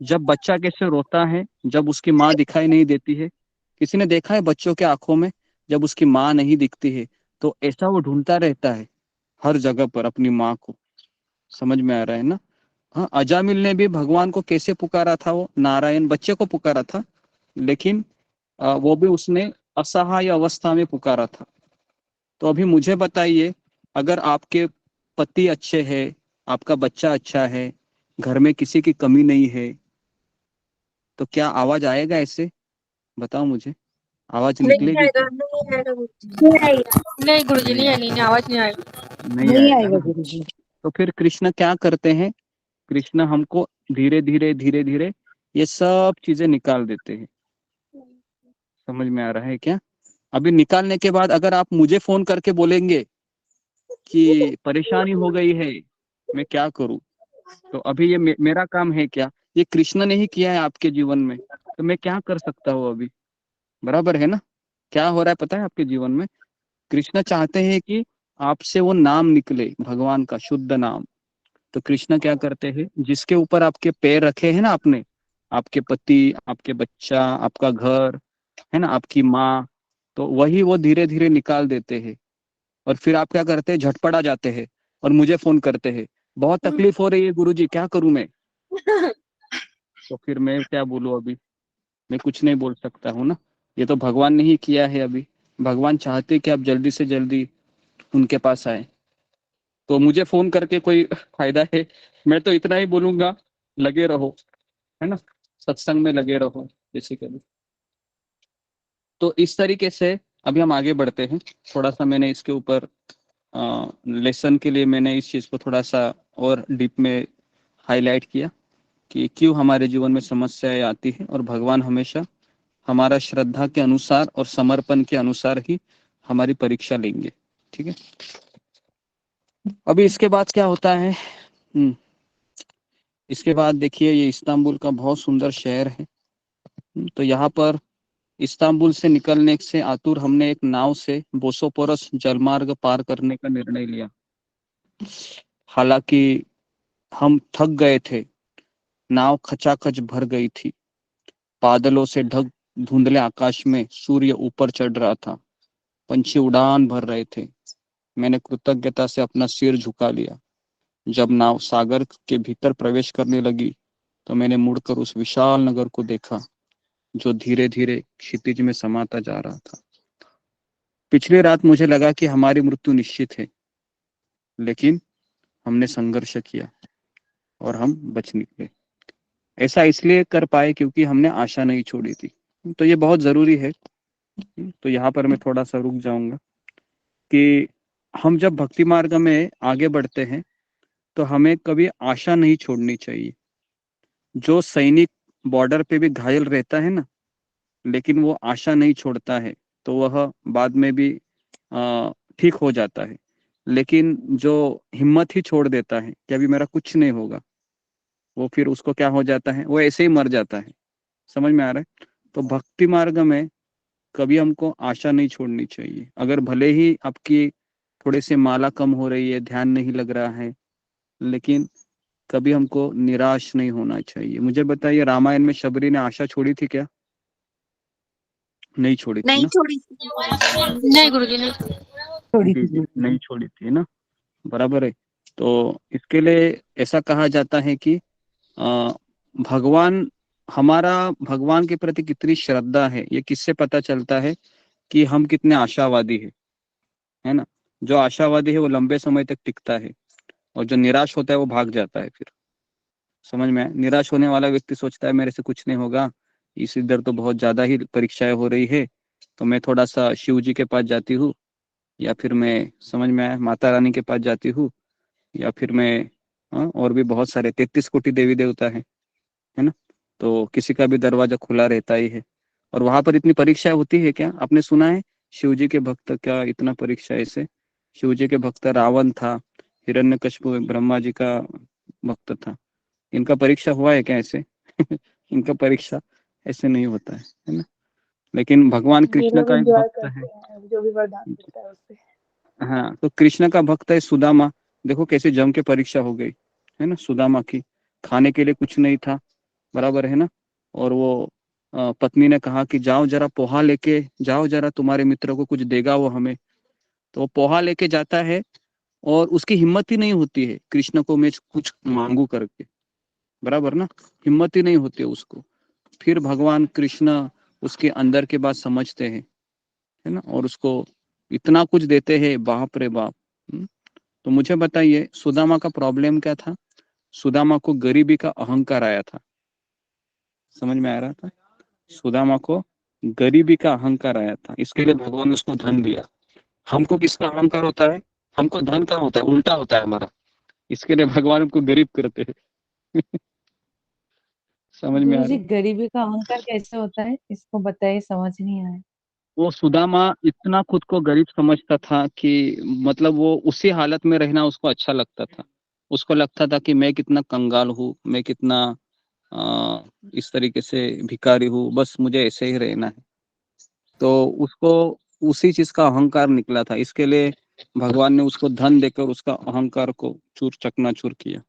जब बच्चा कैसे रोता है जब उसकी माँ दिखाई नहीं देती है? किसी ने देखा है बच्चों के आंखों में जब उसकी माँ नहीं दिखती है तो ऐसा वो ढूंढता रहता है हर जगह पर अपनी माँ को। समझ में आ रहा है ना। हाँ, अजामिल ने भी भगवान को कैसे पुकारा था? वो नारायण बच्चे को पुकारा था, लेकिन वो भी उसने असहाय अवस्था में पुकारा था। तो अभी मुझे बताइए, अगर आपके पति अच्छे हैं, आपका बच्चा अच्छा है, घर में किसी की कमी नहीं है, तो क्या आवाज आएगा ऐसे? बताओ मुझे, आवाज नहीं निकलेगी आएगा, क्या? नहीं आएगा गुरुजी। नहीं गुरुजी, नहीं आएगी, नहीं, आवाज नहीं आएगी। नहीं आएगा ना। तो फिर कृष्ण क्या करते हैं? कृष्ण हमको धीरे धीरे धीरे धीरे ये सब चीजें निकाल देते हैं। समझ में आ रहा है क्या? अभी निकालने के बाद अगर आप मुझे फोन करके बोलेंगे कि परेशानी हो गई है, मैं क्या करूं, तो अभी ये मेरा काम है क्या? ये कृष्ण ने ही किया है आपके जीवन में, तो मैं क्या कर सकता हूँ अभी? बराबर है ना। क्या हो रहा है पता है आपके जीवन में? कृष्ण चाहते हैं कि आपसे वो नाम निकले, भगवान का शुद्ध नाम। तो कृष्ण क्या करते हैं, जिसके ऊपर आपके पैर रखे हैं ना आपने, आपके पति, आपके बच्चा, आपका घर, है ना, आपकी माँ, तो वही वो धीरे धीरे निकाल देते हैं। और फिर आप क्या करते हैं, झटपट आ जाते हैं और मुझे फोन करते हैं बहुत तकलीफ हो रही है गुरुजी, क्या करूं मैं? तो फिर मैं क्या बोलूं अभी? मैं कुछ नहीं बोल सकता हूँ ना, ये तो भगवान ने ही किया है। अभी भगवान चाहते कि आप जल्दी से जल्दी उनके पास आए, तो मुझे फोन करके कोई फायदा है? मैं तो इतना ही बोलूंगा, लगे रहो, है ना, सत्संग में लगे रहो बेसिकली। तो इस तरीके से अभी हम आगे बढ़ते हैं। थोड़ा सा मैंने इसके ऊपर लेसन के लिए मैंने इस चीज को थोड़ा सा और डीप में हाईलाइट किया कि क्यों हमारे जीवन में समस्याएं आती है, और भगवान हमेशा हमारा श्रद्धा के अनुसार और समर्पण के अनुसार ही हमारी परीक्षा लेंगे। ठीक है, अभी इसके बाद क्या होता है? इसके बाद देखिए, ये इस्तांबुल का बहुत सुंदर शहर है। तो यहाँ पर इस्तांबुल से निकलने से आतुर हमने एक नाव से बोसोपोरस जलमार्ग पार करने का निर्णय लिया। हालांकि हम थक गए थे, नाव खचाखच भर गई थी, बादलों से ढक धुंधले आकाश में सूर्य ऊपर चढ़ रहा था, पंछी उड़ान भर रहे थे। मैंने कृतज्ञता से अपना सिर झुका लिया। जब नाव सागर के भीतर प्रवेश करने लगी तो मैंने मुड़कर उस विशाल नगर को देखा जो धीरे धीरे क्षितिज में समाता जा रहा था। पिछली रात मुझे लगा कि हमारी मृत्यु निश्चित है, लेकिन हमने संघर्ष किया और हम बच निकले। ऐसा इसलिए कर पाए क्योंकि हमने आशा नहीं छोड़ी थी। तो ये बहुत जरूरी है। तो यहाँ पर मैं थोड़ा सा रुक जाऊंगा कि हम जब भक्ति मार्ग में आगे बढ़ते हैं तो हमें कभी आशा नहीं छोड़नी चाहिए। जो सैनिक बॉर्डर पे भी घायल रहता है ना, लेकिन वो आशा नहीं छोड़ता है, तो वह बाद में भी ठीक हो जाता है। लेकिन जो हिम्मत ही छोड़ देता है कि अभी मेरा कुछ नहीं होगा, वो फिर उसको क्या हो जाता है, वो ऐसे ही मर जाता है। समझ में आ रहा है? तो भक्ति मार्ग में कभी हमको आशा नहीं छोड़नी चाहिए। अगर भले ही आपकी थोड़ी सी माला कम हो रही है, ध्यान नहीं लग रहा है, लेकिन कभी हमको निराश नहीं होना चाहिए। मुझे बताइए, रामायण में शबरी ने आशा छोड़ी थी क्या? नहीं छोड़ी थी नहीं ना? छोड़ी। नहीं गुरुजी, नहीं छोड़ी। जी, नहीं छोड़ी थी ना, बराबर है। तो इसके लिए ऐसा कहा जाता है कि भगवान, हमारा भगवान के प्रति कितनी श्रद्धा है, ये किससे पता चलता है? कि हम कितने आशावादी है ना। जो आशावादी है वो लंबे समय तक टिकता है, और जो निराश होता है वो भाग जाता है फिर। समझ में आया? निराश होने वाला व्यक्ति सोचता है मेरे से कुछ नहीं होगा, इस इधर तो बहुत ज्यादा ही परीक्षाएं हो रही है, तो मैं थोड़ा सा शिव जी के पास जाती हूँ, या फिर मैं, समझ में आया, माता रानी के पास जाती हूँ, या फिर मैं और भी बहुत सारे 33 कोटि देवी देवता है ना। तो किसी का भी दरवाजा खुला रहता ही है। और वहां पर इतनी परीक्षाएं होती है क्या? आपने सुना है शिव जी के भक्त का इतना परीक्षा? ऐसे शिव जी के भक्त रावण था, हिरण्यकशिपु ब्रह्मा जी का भक्त था। इनका परीक्षा हुआ है क्या ऐसे? इनका परीक्षा ऐसे नहीं होता है ना। लेकिन भगवान ये कृष्ण लोग का एक एंजॉय भक्त है। करते हैं जो भी वरदान मिलता है उससे। हाँ, तो कृष्ण का भक्त है सुदामा। देखो कैसे जम के परीक्षा हो गई है ना सुदामा की। खाने के लिए कुछ नहीं था, बराबर है ना। और वो पत्नी ने कहा कि जाओ जरा पोहा लेके जाओ, जरा तुम्हारे मित्र को कुछ देगा वो हमें। तो वो पोहा लेके जाता है, और उसकी हिम्मत ही नहीं होती है कृष्ण को मैं कुछ मांगू करके, बराबर ना, हिम्मत ही नहीं होती है उसको। फिर भगवान कृष्ण उसके अंदर के बात समझते हैं, है ना, और उसको इतना कुछ देते हैं, बाप रे बाप। तो मुझे बताइए, सुदामा का प्रॉब्लम क्या था? सुदामा को गरीबी का अहंकार आया था। समझ में आ रहा था? सुदामा को गरीबी का अहंकार आया था, इसके लिए भगवान ने उसको धन दिया। हमको किसका अहंकार होता है? हमको धन का होता है, उल्टा होता है हमारा। इसके लिए भगवान हमको गरीब करते हैं। समझ में आ रहा गुरुजी, है? गरीबी का अहंकार कैसे होता है, इसको बताइए, समझ नहीं आया। वो सुदामा इतना खुद को गरीब समझता था कि मतलब वो उसी हालत में रहना उसको अच्छा लगता था। उसको लगता था कि मैं कितना कंगाल हूँ, मैं कितना इस तरीके से भिखारी हूँ, बस मुझे ऐसे ही रहना है। तो उसको उसी चीज का अहंकार निकला था, इसके लिए भगवान ने उसको धन देकर उसका अहंकार को चूर चकनाचूर किया,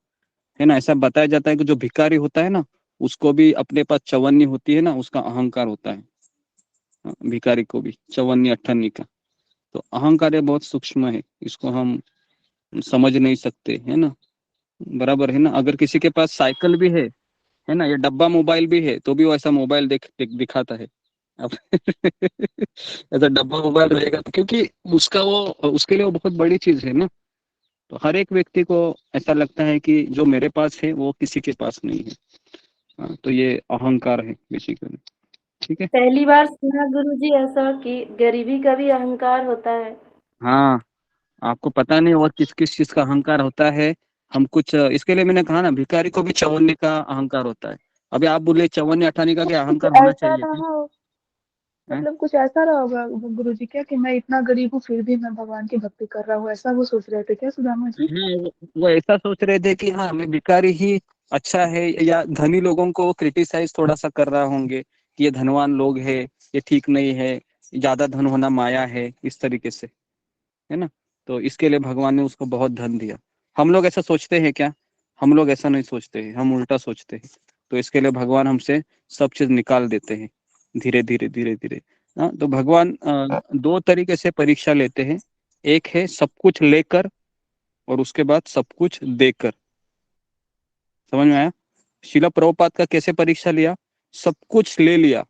है ना। ऐसा बताया जाता है कि जो भिखारी होता है ना, उसको भी अपने पास चवन्नी होती है ना, उसका अहंकार होता है। भिखारी को भी चवन्नी अठन्नी का। तो अहंकार ये बहुत सूक्ष्म है, इसको हम समझ नहीं सकते, है ना। बराबर है ना। अगर किसी के पास साइकिल भी है ना, या डब्बा मोबाइल भी है, तो भी वो ऐसा मोबाइल दिखाता है। अब ऐसा डब्बा मोबाइल रहेगा तो, क्योंकि उसके लिए वो बहुत बड़ी चीज है ना। तो हर एक व्यक्ति को ऐसा लगता है कि जो मेरे पास है वो किसी के पास नहीं है। तो ये अहंकार है बेसिकली। ठीक है। पहली बार सुना गुरुजी ऐसा कि गरीबी का भी अहंकार होता है। हाँ, आपको पता नहीं और किस किस चीज का अहंकार होता है। हम कुछ इसके लिए मैंने कहा ना, भिखारी को भी चवन्ने का अहंकार होता है। अभी आप बोले चवन्ने अठाने का क्या कुछ अहंकार होना ऐसा चाहिए क्या? रहा हो, हैं? मतलब कुछ ऐसा रहा होगा गुरुजी क्या कि मैं इतना गरीब हूँ फिर भी मैं भगवान की भक्ति कर रहा हूँ, ऐसा वो सोच रहे थे क्या सुदामा जी? हाँ, वो ऐसा सोच रहे थे कि हाँ मैं भिखारी ही अच्छा है, या धनी लोगों को क्रिटिसाइज थोड़ा सा कर रहा होंगे कि ये धनवान लोग है, ये ठीक नहीं है, ज्यादा धन होना माया है, इस तरीके से, है ना। तो इसके लिए भगवान ने उसको बहुत धन दिया। हम लोग ऐसा सोचते हैं क्या? हम लोग ऐसा नहीं सोचते हैं, हम उल्टा सोचते हैं। तो इसके लिए भगवान हमसे सब चीज निकाल देते हैं धीरे धीरे धीरे धीरे। हाँ, तो भगवान दो तरीके से परीक्षा लेते हैं। एक है सब कुछ लेकर, और उसके बाद सब कुछ देकर। समझ में आया? शिला प्रभुपाद का कैसे परीक्षा लिया? सब कुछ ले लिया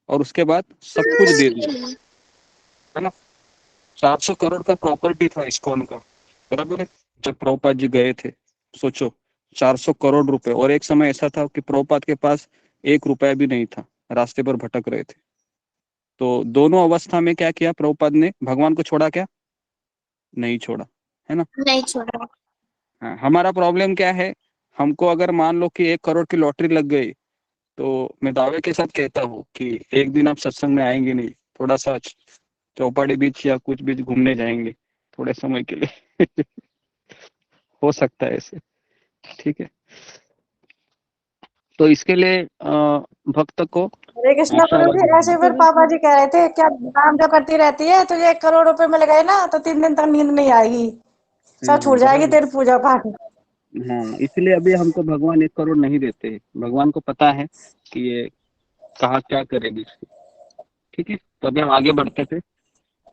और उसके बाद सब कुछ दे दिया, है ना। 400 करोड़ का प्रॉपर्टी था इस्कॉन का, बराबर है। जब प्रभुपाद जी गए थे, सोचो 400 करोड़ रुपए। और एक समय ऐसा था कि प्रभुपाद के पास 1 रुपया भी नहीं था, रास्ते पर भटक रहे थे। तो दोनों अवस्था में क्या किया प्रभुपाद ने? भगवान को छोड़ा क्या? नहीं छोड़ा, है ना। नहीं छोड़ा। हाँ, हमारा प्रॉब्लम क्या है? हमको अगर मान लो कि 1 करोड़ की लॉटरी लग गई, तो मैं दावे के साथ कहता हूँ कि एक दिन आप सत्संग में आएंगे नहीं, थोड़ा सा चौपाटी बीच या कुछ बीच घूमने जाएंगे थोड़े समय के लिए। हो सकता है ऐसे। ठीक है। तो इसके लिए भक्त को हरे कृष्णा गुरु आशावादी जी, ऐसे होना। फिर पापा जी कह रहे थे क्या नाम जो करती रहती है तुझे 1 करोड़ रुपए मिल गए ना तो 3 दिन तक नींद नहीं आएगी, सब छूट जाएगी बराबर। तेरी पूजा पाठ। हाँ, इसलिए अभी हमको भगवान 1 करोड़ नहीं देते। भगवान को पता है कि ये कहाँ क्या करेगी इसकी। ठीक है। तो अभी हम आगे बढ़ते थे।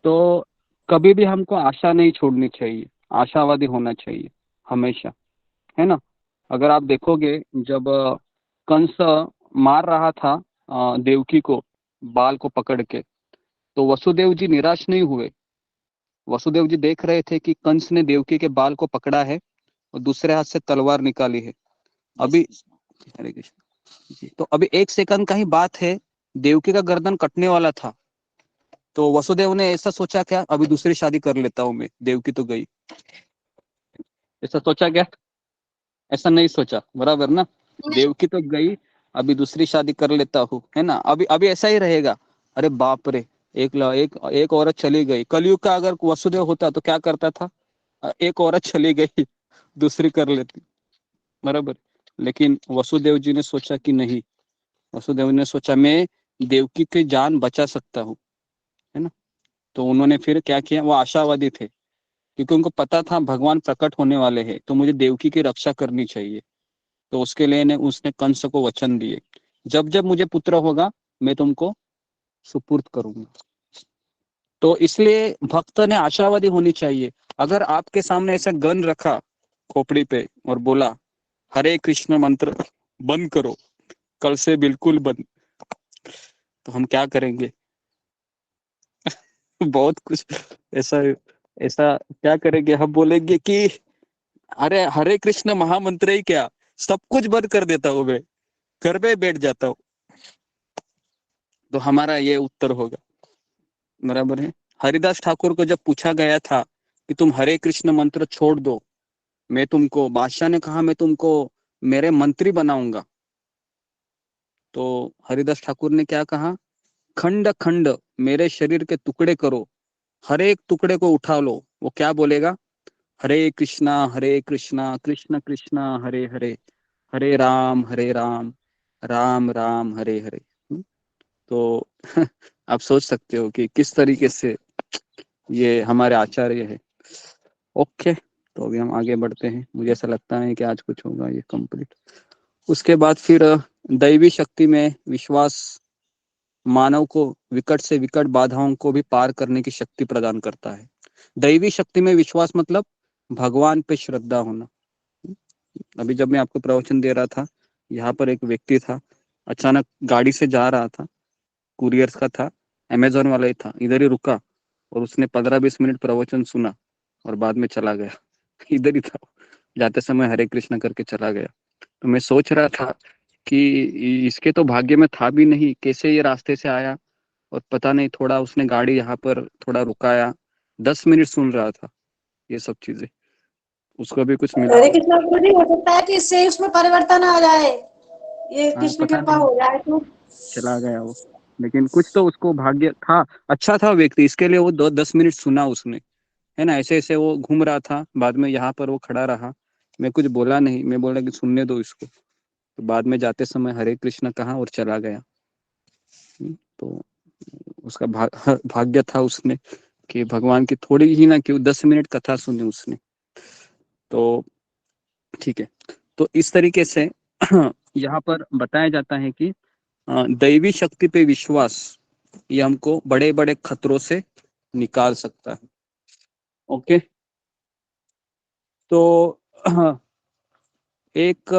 तो कभी भी हमको आशा नहीं छोड़नी चाहिए, आशावादी होना चाहिए हमेशा, है ना। अगर आप देखोगे, जब कंस मार रहा था देवकी को बाल को पकड़ के, तो वसुदेव जी निराश नहीं हुए। वसुदेव जी देख रहे थे कि कंस ने देवकी के बाल को पकड़ा है और दूसरे हाथ से तलवार निकाली है। अभी हरे कृष्ण जी, तो अभी 1 सेकंड का ही बात है, देवकी का गर्दन कटने वाला था। तो वसुदेव ने ऐसा सोचा क्या, अभी दूसरी शादी कर लेता हूं मैं, देवकी तो गई। ऐसा सोचा क्या? ऐसा नहीं सोचा, बराबर ना। देवकी तो गई, अभी दूसरी शादी कर लेता हूँ, है ना। अभी अभी ऐसा ही रहेगा। अरे बाप रे, एक औरत चली गई। कलयुग का अगर वसुदेव होता तो क्या करता था? एक औरत चली गई, दूसरी कर लेती, बराबर। लेकिन वसुदेव जी ने सोचा कि नहीं, वसुदेव ने सोचा मैं देवकी की जान बचा सकता हूँ, है ना। तो उन्होंने फिर क्या किया? वो आशावादी थे, क्योंकि उनको पता था भगवान प्रकट होने वाले हैं, तो मुझे देवकी की रक्षा करनी चाहिए। तो उसके लिए ने उसने कंस को वचन दिए, जब जब मुझे पुत्र होगा मैं तुमको सुपुर्द करूंगा। तो इसलिए भक्त ने आशावादी होनी चाहिए। अगर आपके सामने ऐसा गन रखा खोपड़ी पे और बोला हरे कृष्ण मंत्र बंद करो, कल से बिल्कुल बंद, तो हम क्या करेंगे? बहुत कुछ ऐसा ऐसा क्या करेंगे? हम बोलेंगे कि अरे हरे कृष्ण महामंत्र ही क्या, सब कुछ बंद कर देता हूँ मैं, घर में बैठ जाता हूँ। तो हमारा ये उत्तर होगा, बराबर है। हरिदास ठाकुर को जब पूछा गया था कि तुम हरे कृष्ण मंत्र छोड़ दो, मैं तुमको, बादशाह ने कहा मैं तुमको मेरे मंत्री बनाऊंगा, तो हरिदास ठाकुर ने क्या कहा? खंड खंड मेरे शरीर के टुकड़े करो, हर एक टुकड़े को उठा लो। वो क्या बोलेगा? हरे कृष्णा कृष्ण कृष्णा हरे हरे, हरे राम राम राम हरे हरे। तो आप सोच सकते हो कि किस तरीके से ये हमारे आचार्य है। ओके, तो अभी हम आगे बढ़ते हैं। मुझे ऐसा लगता है कि आज कुछ होगा ये कंप्लीट। उसके बाद फिर दैवी शक्ति में विश्वास मानव को विकट से विकट बाधाओं को भी पार करने की शक्ति प्रदान करता है। दैवी शक्ति में विश्वास मतलब भगवान पे श्रद्धा होना। अभी जब मैं आपको प्रवचन दे रहा था, यहाँ पर एक व्यक्ति था, अचानक गाड़ी से जा रहा था, कुरियर्स का था, अमेजोन वाला ही था, इधर ही रुका और उसने 15-20 मिनट प्रवचन सुना और बाद में चला गया। इधर ही था, जाते समय हरे कृष्ण करके चला गया। तो मैं सोच रहा था कि इसके तो भाग्य में था भी नहीं, कैसे ये रास्ते से आया, और पता नहीं थोड़ा उसने गाड़ी यहाँ पर थोड़ा रुकाया, 10 मिनट सुन रहा था ये सब चीजें, उसको भी कुछ मिला हरे कृष्णा गुरु जी, हो सकता है कि इससे उसमें परिवर्तन आ जाए, ये कृष्ण पता कृपा नहीं, हो जाए तो। चला गया वो। लेकिन कुछ तो उसको भाग्य था, अच्छा था व्यक्ति, इसके लिए वो 10 मिनट सुना उसने, है ना। ऐसे ऐसे वो घूम रहा था, बाद में यहाँ पर वो खड़ा रहा, मैं कुछ बोला नहीं, मैं बोला कि सुनने दो इसको, तो बाद में जाते समय हरे कृष्ण कहा और चला गया। तो उसका भाग्य था उसने कि भगवान की थोड़ी ही ना क्यों 10 मिनट कथा सुनी उसने। तो ठीक है, तो इस तरीके से यहाँ पर बताया जाता है कि दैवी शक्ति पे विश्वास ये हमको बड़े बड़े खतरों से निकाल सकता है। ओके, तो एक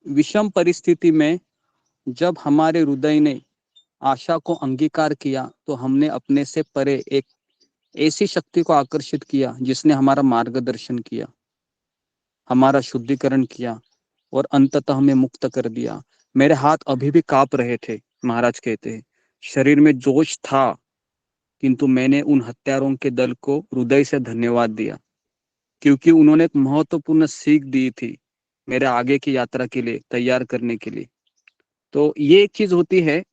विषम परिस्थिति में जब हमारे हृदय ने आशा को अंगीकार किया, तो हमने अपने से परे एक ऐसी शक्ति को आकर्षित किया जिसने हमारा मार्गदर्शन किया, हमारा शुद्धिकरण किया और अंततः हमें मुक्त कर दिया। मेरे हाथ अभी भी कांप रहे थे, महाराज कहते हैं, शरीर में जोश था, किंतु मैंने उन हत्यारों के दल को हृदय से धन्यवाद दिया, क्योंकि उन्होंने एक महत्वपूर्ण सीख दी थी मेरे आगे की यात्रा के लिए तैयार करने के लिए। तो ये एक चीज होती है,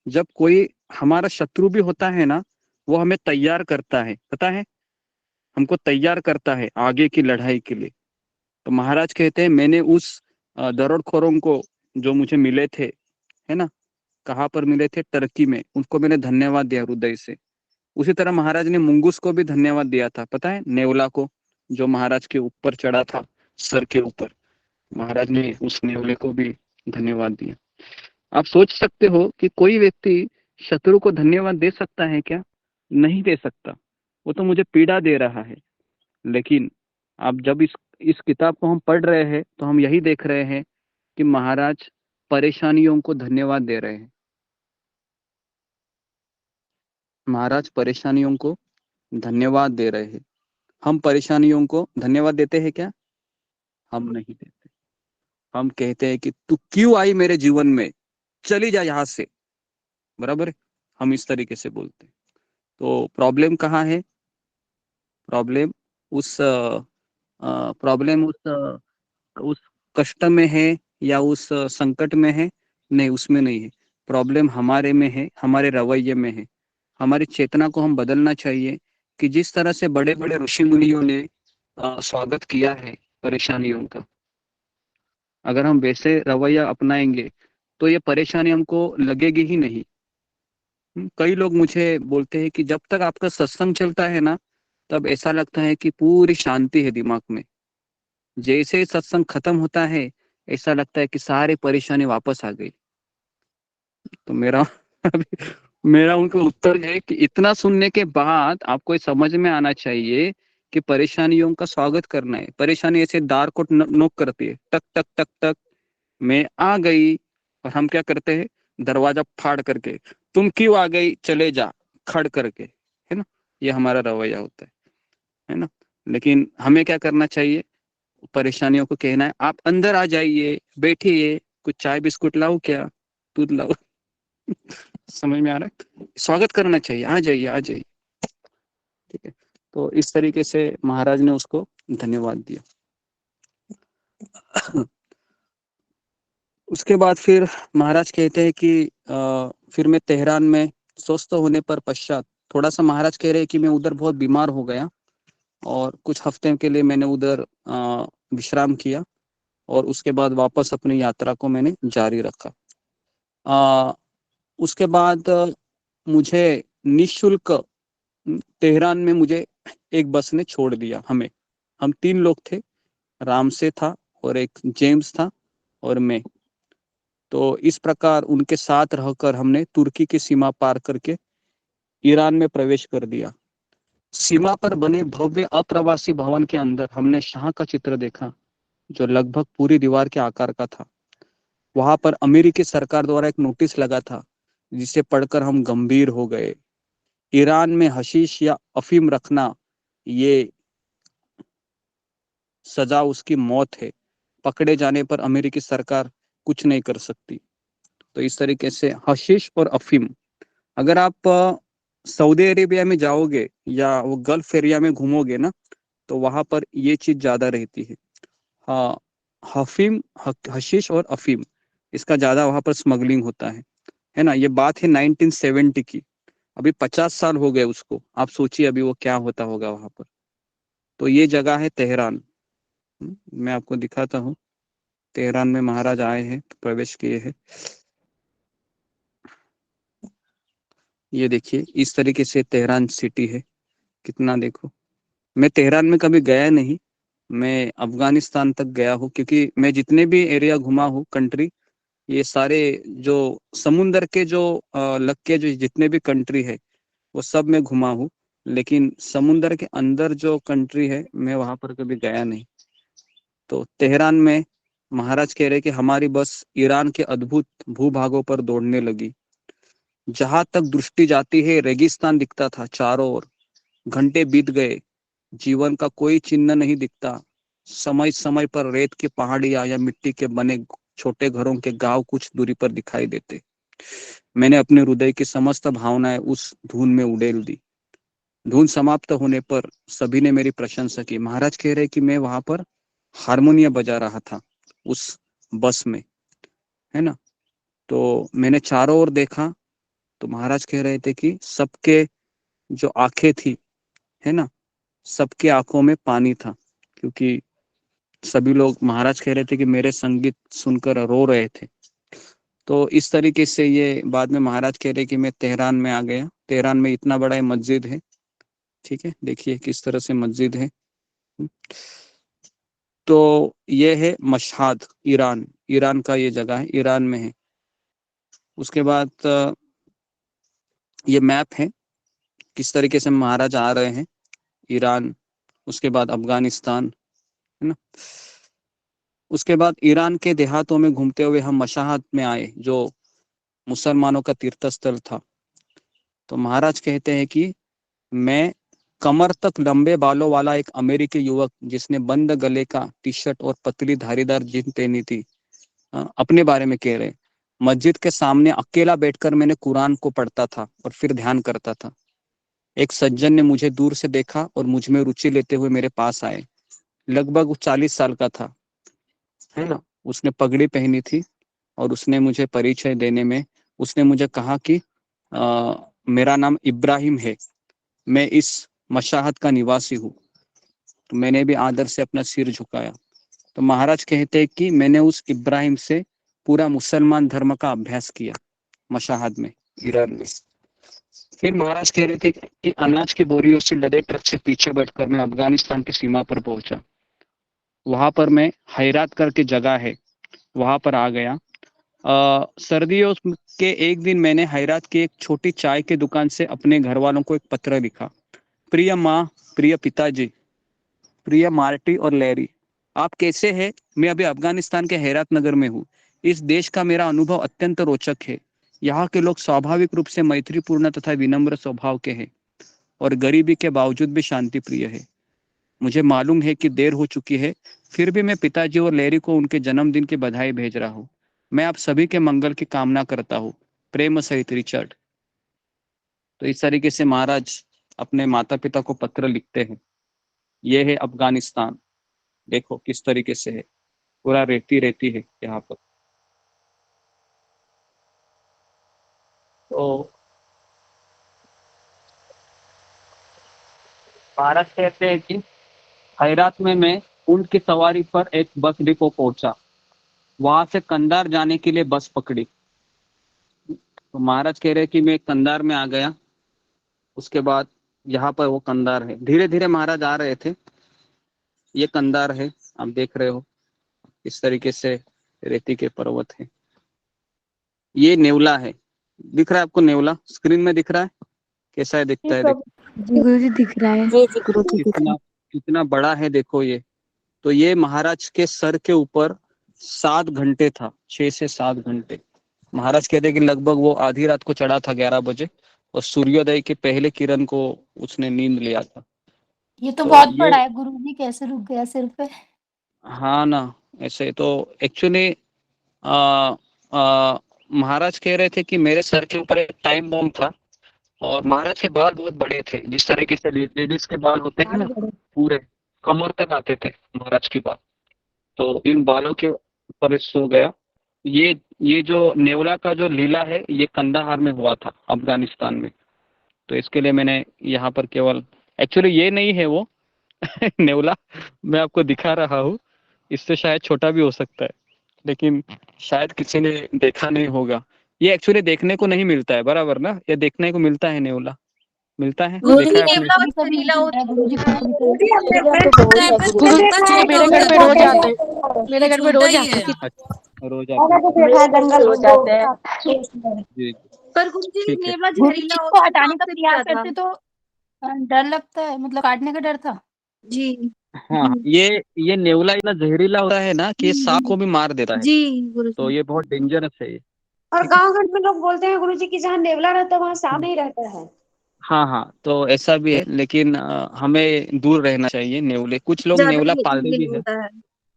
जब कोई हमारा शत्रु भी होता है ना, वो हमें तैयार करता है, पता है, हमको तैयार करता है आगे की लड़ाई के लिए। तो महाराज कहते हैं, मैंने उस दरोड़खोरों को जो मुझे मिले थे, है ना, कहाँ पर मिले थे, टर्की में, उनको मैंने धन्यवाद दिया हृदय से। उसी तरह महाराज ने मुंगूस को भी धन्यवाद दिया था, पता है, नेवला को, जो महाराज के ऊपर चढ़ा था, सर के ऊपर, महाराज ने उस नेवले को भी धन्यवाद दिया। आप सोच सकते हो कि कोई व्यक्ति शत्रु को धन्यवाद दे सकता है क्या? नहीं दे सकता, वो तो मुझे पीड़ा दे रहा है। लेकिन आप जब इस किताब को हम पढ़ रहे हैं, तो हम यही देख रहे हैं कि महाराज परेशानियों को धन्यवाद दे रहे हैं। महाराज परेशानियों को धन्यवाद दे रहे हैं। हम परेशानियों को धन्यवाद देते हैं क्या? हम नहीं देते। हम कहते हैं कि तू क्यों आई मेरे जीवन में, चली जा यहाँ से, बराबर है, हम इस तरीके से बोलते हैं। तो प्रॉब्लम कहाँ है? प्रॉब्लम उस उस कष्ट में है या उस संकट में है? नहीं, उसमें नहीं है। प्रॉब्लम हमारे में है, हमारे रवैये में है। हमारी चेतना को हम बदलना चाहिए कि जिस तरह से बड़े बड़े ऋषि मुनियों ने स्वागत किया है परेशानियों का, अगर हम वैसे रवैया अपनाएंगे तो ये परेशानी हमको लगेगी ही नहीं। कई लोग मुझे बोलते हैं कि जब तक आपका सत्संग चलता है ना, तब ऐसा लगता है कि पूरी शांति है दिमाग में। जैसे ही सत्संग खत्म होता है, ऐसा लगता है कि सारी परेशानी वापस आ गई। तो मेरा मेरा उनको उत्तर है कि इतना सुनने के बाद आपको समझ में आना चाहिए कि परेशानियों का स्वागत करना है। परेशानी ऐसे दार को नोक करती है, टक टक टक टक, मैं आ गई, और हम क्या करते हैं, दरवाजा फाड़ करके, तुम क्यों आ गई, चले जा, खड़ करके, है ना, ये हमारा रवैया होता है ना। लेकिन हमें क्या करना चाहिए, परेशानियों को कहना है, आप अंदर आ जाइए, बैठिए, कुछ चाय बिस्कुट लाओ, क्या दूध लाओ, समझ में आ रहा है, स्वागत करना चाहिए, आ जाइए आ जाइए, ठीक है। तो इस तरीके से महाराज ने उसको धन्यवाद दिया। उसके बाद फिर महाराज कहते हैं कि फिर मैं तेहरान में स्वस्थ होने पर पश्चात, थोड़ा सा महाराज कह रहे हैं कि मैं उधर बहुत बीमार हो गया और कुछ हफ्ते के लिए मैंने उधर विश्राम किया, और उसके बाद वापस अपनी यात्रा को मैंने जारी रखा। उसके बाद मुझे निःशुल्क तेहरान में मुझे एक बस ने छोड़ दिया। हम 3 लोग थे, राम से था और एक जेम्स था और मैं। तो इस प्रकार उनके साथ रहकर हमने तुर्की की सीमा पार करके ईरान में प्रवेश कर दिया। सीमा पर बने भव्य अप्रवासी भवन के अंदर हमने शाह का चित्र देखा, जो लगभग पूरी दीवार के आकार का था। वहां पर अमेरिकी सरकार द्वारा एक नोटिस लगा था, जिसे पढ़कर हम गंभीर हो गए। ईरान में हशीश या अफीम रखना, ये सजा उसकी मौत है। पकड़े जाने पर अमेरिकी सरकार कुछ नहीं कर सकती। तो इस तरीके से हशीश और अफीम, अगर आप सऊदी अरेबिया में जाओगे या वो गल्फ एरिया में घूमोगे ना, तो वहां पर ये चीज ज्यादा रहती है। हाँ, हशीश और अफीम, इसका ज्यादा वहां पर स्मगलिंग होता है ना। ये बात है 1970 की, अभी 50 साल हो गए उसको। आप सोचिए अभी वो क्या होता होगा वहां पर। तो ये जगह है तेहरान। मैं आपको दिखाता हूँ। तेहरान में महाराज आए हैं, प्रवेश किए हैं। ये देखिए, इस तरीके से तेहरान सिटी है। कितना देखो, मैं तेहरान में कभी गया नहीं, मैं अफगानिस्तान तक गया हूँ, क्योंकि मैं जितने भी एरिया घुमा हूँ कंट्री, ये सारे जो समुंदर के जो लग के जो जितने भी कंट्री है वो सब मैं घुमा हूँ। लेकिन समुंदर के अंदर जो कंट्री है मैं वहां पर कभी गया नहीं। तो तेहरान में महाराज कह रहे कि हमारी बस ईरान के अद्भुत भूभागों पर दौड़ने लगी। जहां तक दृष्टि जाती है रेगिस्तान दिखता था चारों ओर। घंटे बीत गए, जीवन का कोई चिन्ह नहीं दिखता। समय समय पर रेत की पहाड़ियां या मिट्टी के बने छोटे घरों के गांव कुछ दूरी पर दिखाई देते। मैंने अपने हृदय की समस्त भावनाएं उस धुन में उड़ेल दी। धुन समाप्त होने पर सभी ने मेरी प्रशंसा की। महाराज कह रहे कि मैं वहां पर हारमोनियम बजा रहा था उस बस में, है ना। तो मैंने चारों ओर देखा, तो महाराज कह रहे थे कि सबके जो आंखें थी, है ना, सबके आंखों में पानी था, क्योंकि सभी लोग, महाराज कह रहे थे कि मेरे संगीत सुनकर रो रहे थे। तो इस तरीके से ये बाद में महाराज कह रहे कि मैं तेहरान में आ गया। तेहरान में इतना बड़ा मस्जिद है, ठीक है, देखिए किस तरह से मस्जिद है। तो ये है मशहद, ईरान। ईरान का ये जगह है, ईरान में है। उसके बाद ये मैप है, किस तरीके से महाराज आ रहे हैं। ईरान, उसके बाद अफगानिस्तान, है ना। उसके बाद ईरान के देहातों में घूमते हुए हम मशहद में आए, जो मुसलमानों का तीर्थ स्थल था। तो महाराज कहते हैं कि मैं कमर तक लंबे बालों वाला एक अमेरिकी युवक, जिसने बंद गले का टी शर्ट और पतली धारीदार जीन पहनी थी, अपने बारे में कह रहे। मस्जिद के सामने अकेला बैठकर मैंने कुरान को पढ़ता था और फिर ध्यान करता था। एक सज्जन ने मुझे दूर से देखा और मुझ में रुचि लेते हुए मेरे पास आए। लगभग 40 साल का था, है ना। उसने पगड़ी पहनी थी और उसने मुझे परिचय देने में उसने मुझे कहा कि मेरा नाम इब्राहिम है, मैं इस मशाहत का निवासी हूँ। तो मैंने भी आदर से अपना सिर झुकाया। तो महाराज कहते हैं कि मैंने उस इब्राहिम से पूरा मुसलमान धर्म का अभ्यास किया मशाहद में, ईरान में। फिर महाराज कह रहे थे कि अनाज की बोरियों से लदे ट्रक से पीछे बैठकर मैं अफगानिस्तान की सीमा पर पहुंचा। वहां पर मैं हैरात करके जगह है, वहां पर आ गया। सर्दियों के एक दिन मैंने हैरात की एक छोटी चाय की दुकान से अपने घर वालों को एक पत्र लिखा। प्रिय माँ, प्रिय पिताजी, प्रिय मार्टी और लैरी, आप कैसे हैं? मैं अभी अफगानिस्तान के हैरात नगर में हूँ। इस देश का मेरा अनुभव अत्यंत रोचक है। यहाँ के लोग स्वाभाविक रूप से मैत्रीपूर्ण तथा विनम्र स्वभाव के हैं और गरीबी के बावजूद भी शांति प्रिय है। मुझे मालूम है कि देर हो चुकी है, फिर भी मैं पिताजी और लैरी को उनके जन्मदिन की बधाई भेज रहा हूँ। मैं आप सभी के मंगल की कामना करता हूँ। प्रेम सहित रिचर्ड। तो इस तरीके से महाराज अपने माता पिता को पत्र लिखते हैं। यह है अफगानिस्तान, देखो किस तरीके से है, पूरा रेती रेती है यहाँ पर। तो महाराज कहते हैं कि हैरात में मैं ऊंट की सवारी पर एक बस डिपो पहुंचा। वहां से कंधार जाने के लिए बस पकड़ी। तो महाराज कह रहे कि मैं कंधार में आ गया। उसके बाद यहाँ पर वो कंधार है। धीरे धीरे महाराज आ रहे थे। ये कंधार है, आप देख रहे हो इस तरीके से रेती के पर्वत है। ये नेवला है, दिख रहा है आपको? नेवला स्क्रीन में दिख रहा है, कैसा है दिखता है? देखो जी गुरुजी दिख रहा है। जी जी गुरुजी दिख रहा कितना है। कितना बड़ा है, देखो ये तो ये महाराज के सर के ऊपर 7 घंटे था, 6 से 7 घंटे। महाराज कहते कि लगभग वो आधी रात को चढ़ा था 11 बजे और सूर्योदय के पहले किरण को उसने नींद लिया था। ये तो तो बहुत ये बड़ा है गुरुजी, कैसे रुक गया सिर पे? हाँ ना, ऐसे तो एक्चुअली महाराज कह रहे थे कि मेरे सर के ऊपर एक टाइम बॉम्ब था और महाराज के बाल बहुत बड़े थे, जिस तरीके से लेडीज के बाल होते हैं ना, पूरे कमर तक आते थे महाराज के बाल। तो इन बालों के ऊपर सो गया। ये जो नेवला का जो लीला है ये कंदाहार में हुआ था, अफगानिस्तान में। तो इसके लिए मैंने यहाँ पर केवल, एक्चुअली ये नहीं है वो नेवला मैं आपको दिखा रहा हूँ, इससे शायद छोटा भी हो सकता है, लेकिन शायद किसी ने देखा नहीं होगा। ये एक्चुअली देखने को नहीं मिलता है, बराबर ना? ये देखने को मिलता है नेवला, मिलता है, देखा है आपने? कभी कभी होता है गुरुजी, कभी कभी। मेरे घर पे रोज आते हैं, मेरे घर पे रोज आते हैं। अच्छा, रोज आते हैं। देखा जंगल रोज आते हैं। जी पर गुरुजी ठीक है। नेवला गुरुजी जहरीला को होता है, हटाने का तो प्रयास क्या था? करते तो डर लगता है, मतलब काटने का डर था। जी हाँ, ये नेवला इतना जहरीला होता है ना कि ये सांप को भी मार देता है, जी तो गुरुजी। ये बहुत डेंजरस है ये। और गांव घर में लोग बोलते हैं गुरुजी कि जहाँ नेवला रहता है वहाँ सांप नहीं रहता है। हाँ हाँ, तो ऐसा भी है, लेकिन हमें दूर रहना चाहिए नेवले। कुछ लोग ज्यादा नेवला पालते ये भी है, होता है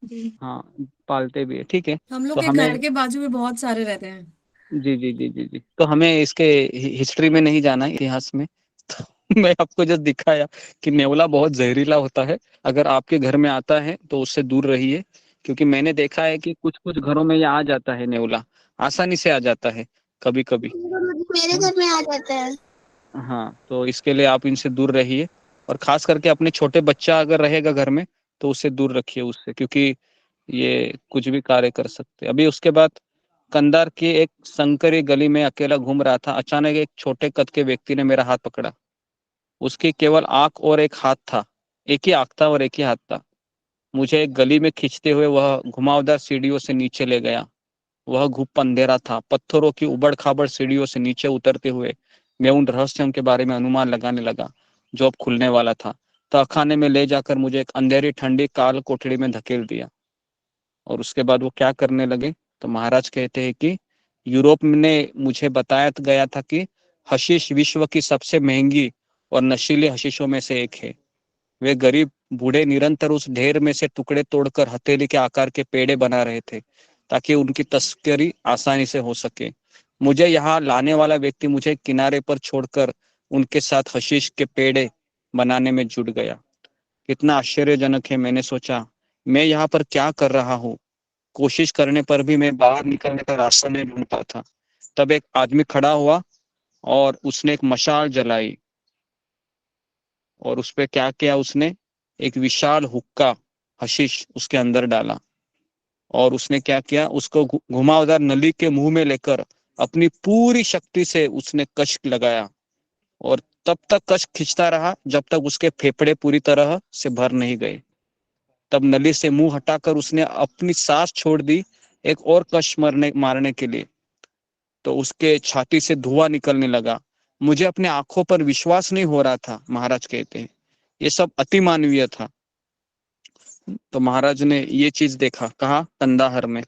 जी। हाँ पालते भी है, ठीक है। हम लोग तो के हमें घर के बाजू में बहुत सारे रहते हैं। जी जी जी जी जी, तो हमें इसके हिस्ट्री में नहीं जाना है, इतिहास में। तो मैं आपको जस्ट दिखाया कि नेवला बहुत जहरीला होता है। अगर आपके घर में आता है तो उससे दूर रहिए, क्योंकि मैंने देखा है कि कुछ कुछ घरों में ये आ जाता है नेवला, आसानी से आ जाता है कभी कभी। मेरे घर में आ जाता है। हाँ, तो इसके लिए आप इनसे दूर रहिए, और खास करके अपने छोटे बच्चा अगर रहेगा घर में तो उससे दूर रखिए उससे, क्योंकि ये कुछ भी कार्य कर सकते हैं। अभी उसके बाद कंधार की एक संकरी गली में अकेला घूम रहा था, अचानक एक छोटे कद के व्यक्ति ने मेरा हाथ पकड़ा। उसकी केवल आंख और एक हाथ था, एक ही आंख था और एक ही हाथ था। मुझे एक गली में खींचते हुए वह घुमावदार सीढ़ियों से नीचे ले गया। वह घुप अंधेरा था, पत्थरों की उबड़ खाबड़ सीढ़ियों से नीचे उतरते हुए मैं उन रहस्यों के बारे में अनुमान लगाने लगा जो अब खुलने वाला था। तहखाने में ले जाकर मुझे एक अंधेरी ठंडी काल कोठड़ी में धकेल दिया। और उसके बाद वो क्या करने लगे, तो महाराज कहते हैं कि यूरोप ने मुझे बताया गया था कि हशीश विश्व की सबसे महंगी और नशीली हशीशों में से एक है। वे गरीब बूढ़े निरंतर उस ढेर में से टुकड़े तोड़कर हथेली के आकार के पेड़े बना रहे थे ताकि उनकी तस्करी आसानी से हो सके। मुझे यहाँ लाने वाला व्यक्ति मुझे किनारे पर छोड़कर उनके साथ हशीश के पेड़े बनाने में जुट गया। कितना आश्चर्यजनक है, मैंने सोचा, मैं यहाँ पर क्या कर रहा हूँ। कोशिश करने पर भी मैं बाहर निकलने का रास्ता नहीं ढूंढ पाता। तब एक आदमी खड़ा हुआ और उसने एक मशाल जलाई, और उस पे क्या किया उसने, एक विशाल हुक्का हशीश उसके अंदर डाला, और उसने क्या किया, उसको घुमावदार नली के मुंह में लेकर अपनी पूरी शक्ति से उसने कश लगाया, और तब तक कश खींचता रहा जब तक उसके फेफड़े पूरी तरह से भर नहीं गए। तब नली से मुंह हटाकर उसने अपनी सांस छोड़ दी एक और कश मारने के लिए। तो उसके छाती से धुआं निकलने लगा। मुझे अपने आंखों पर विश्वास नहीं हो रहा था। महाराज कहते हैं ये सब अति मानवीय था। तो महाराज ने ये चीज देखा, कहा कंदाहार में।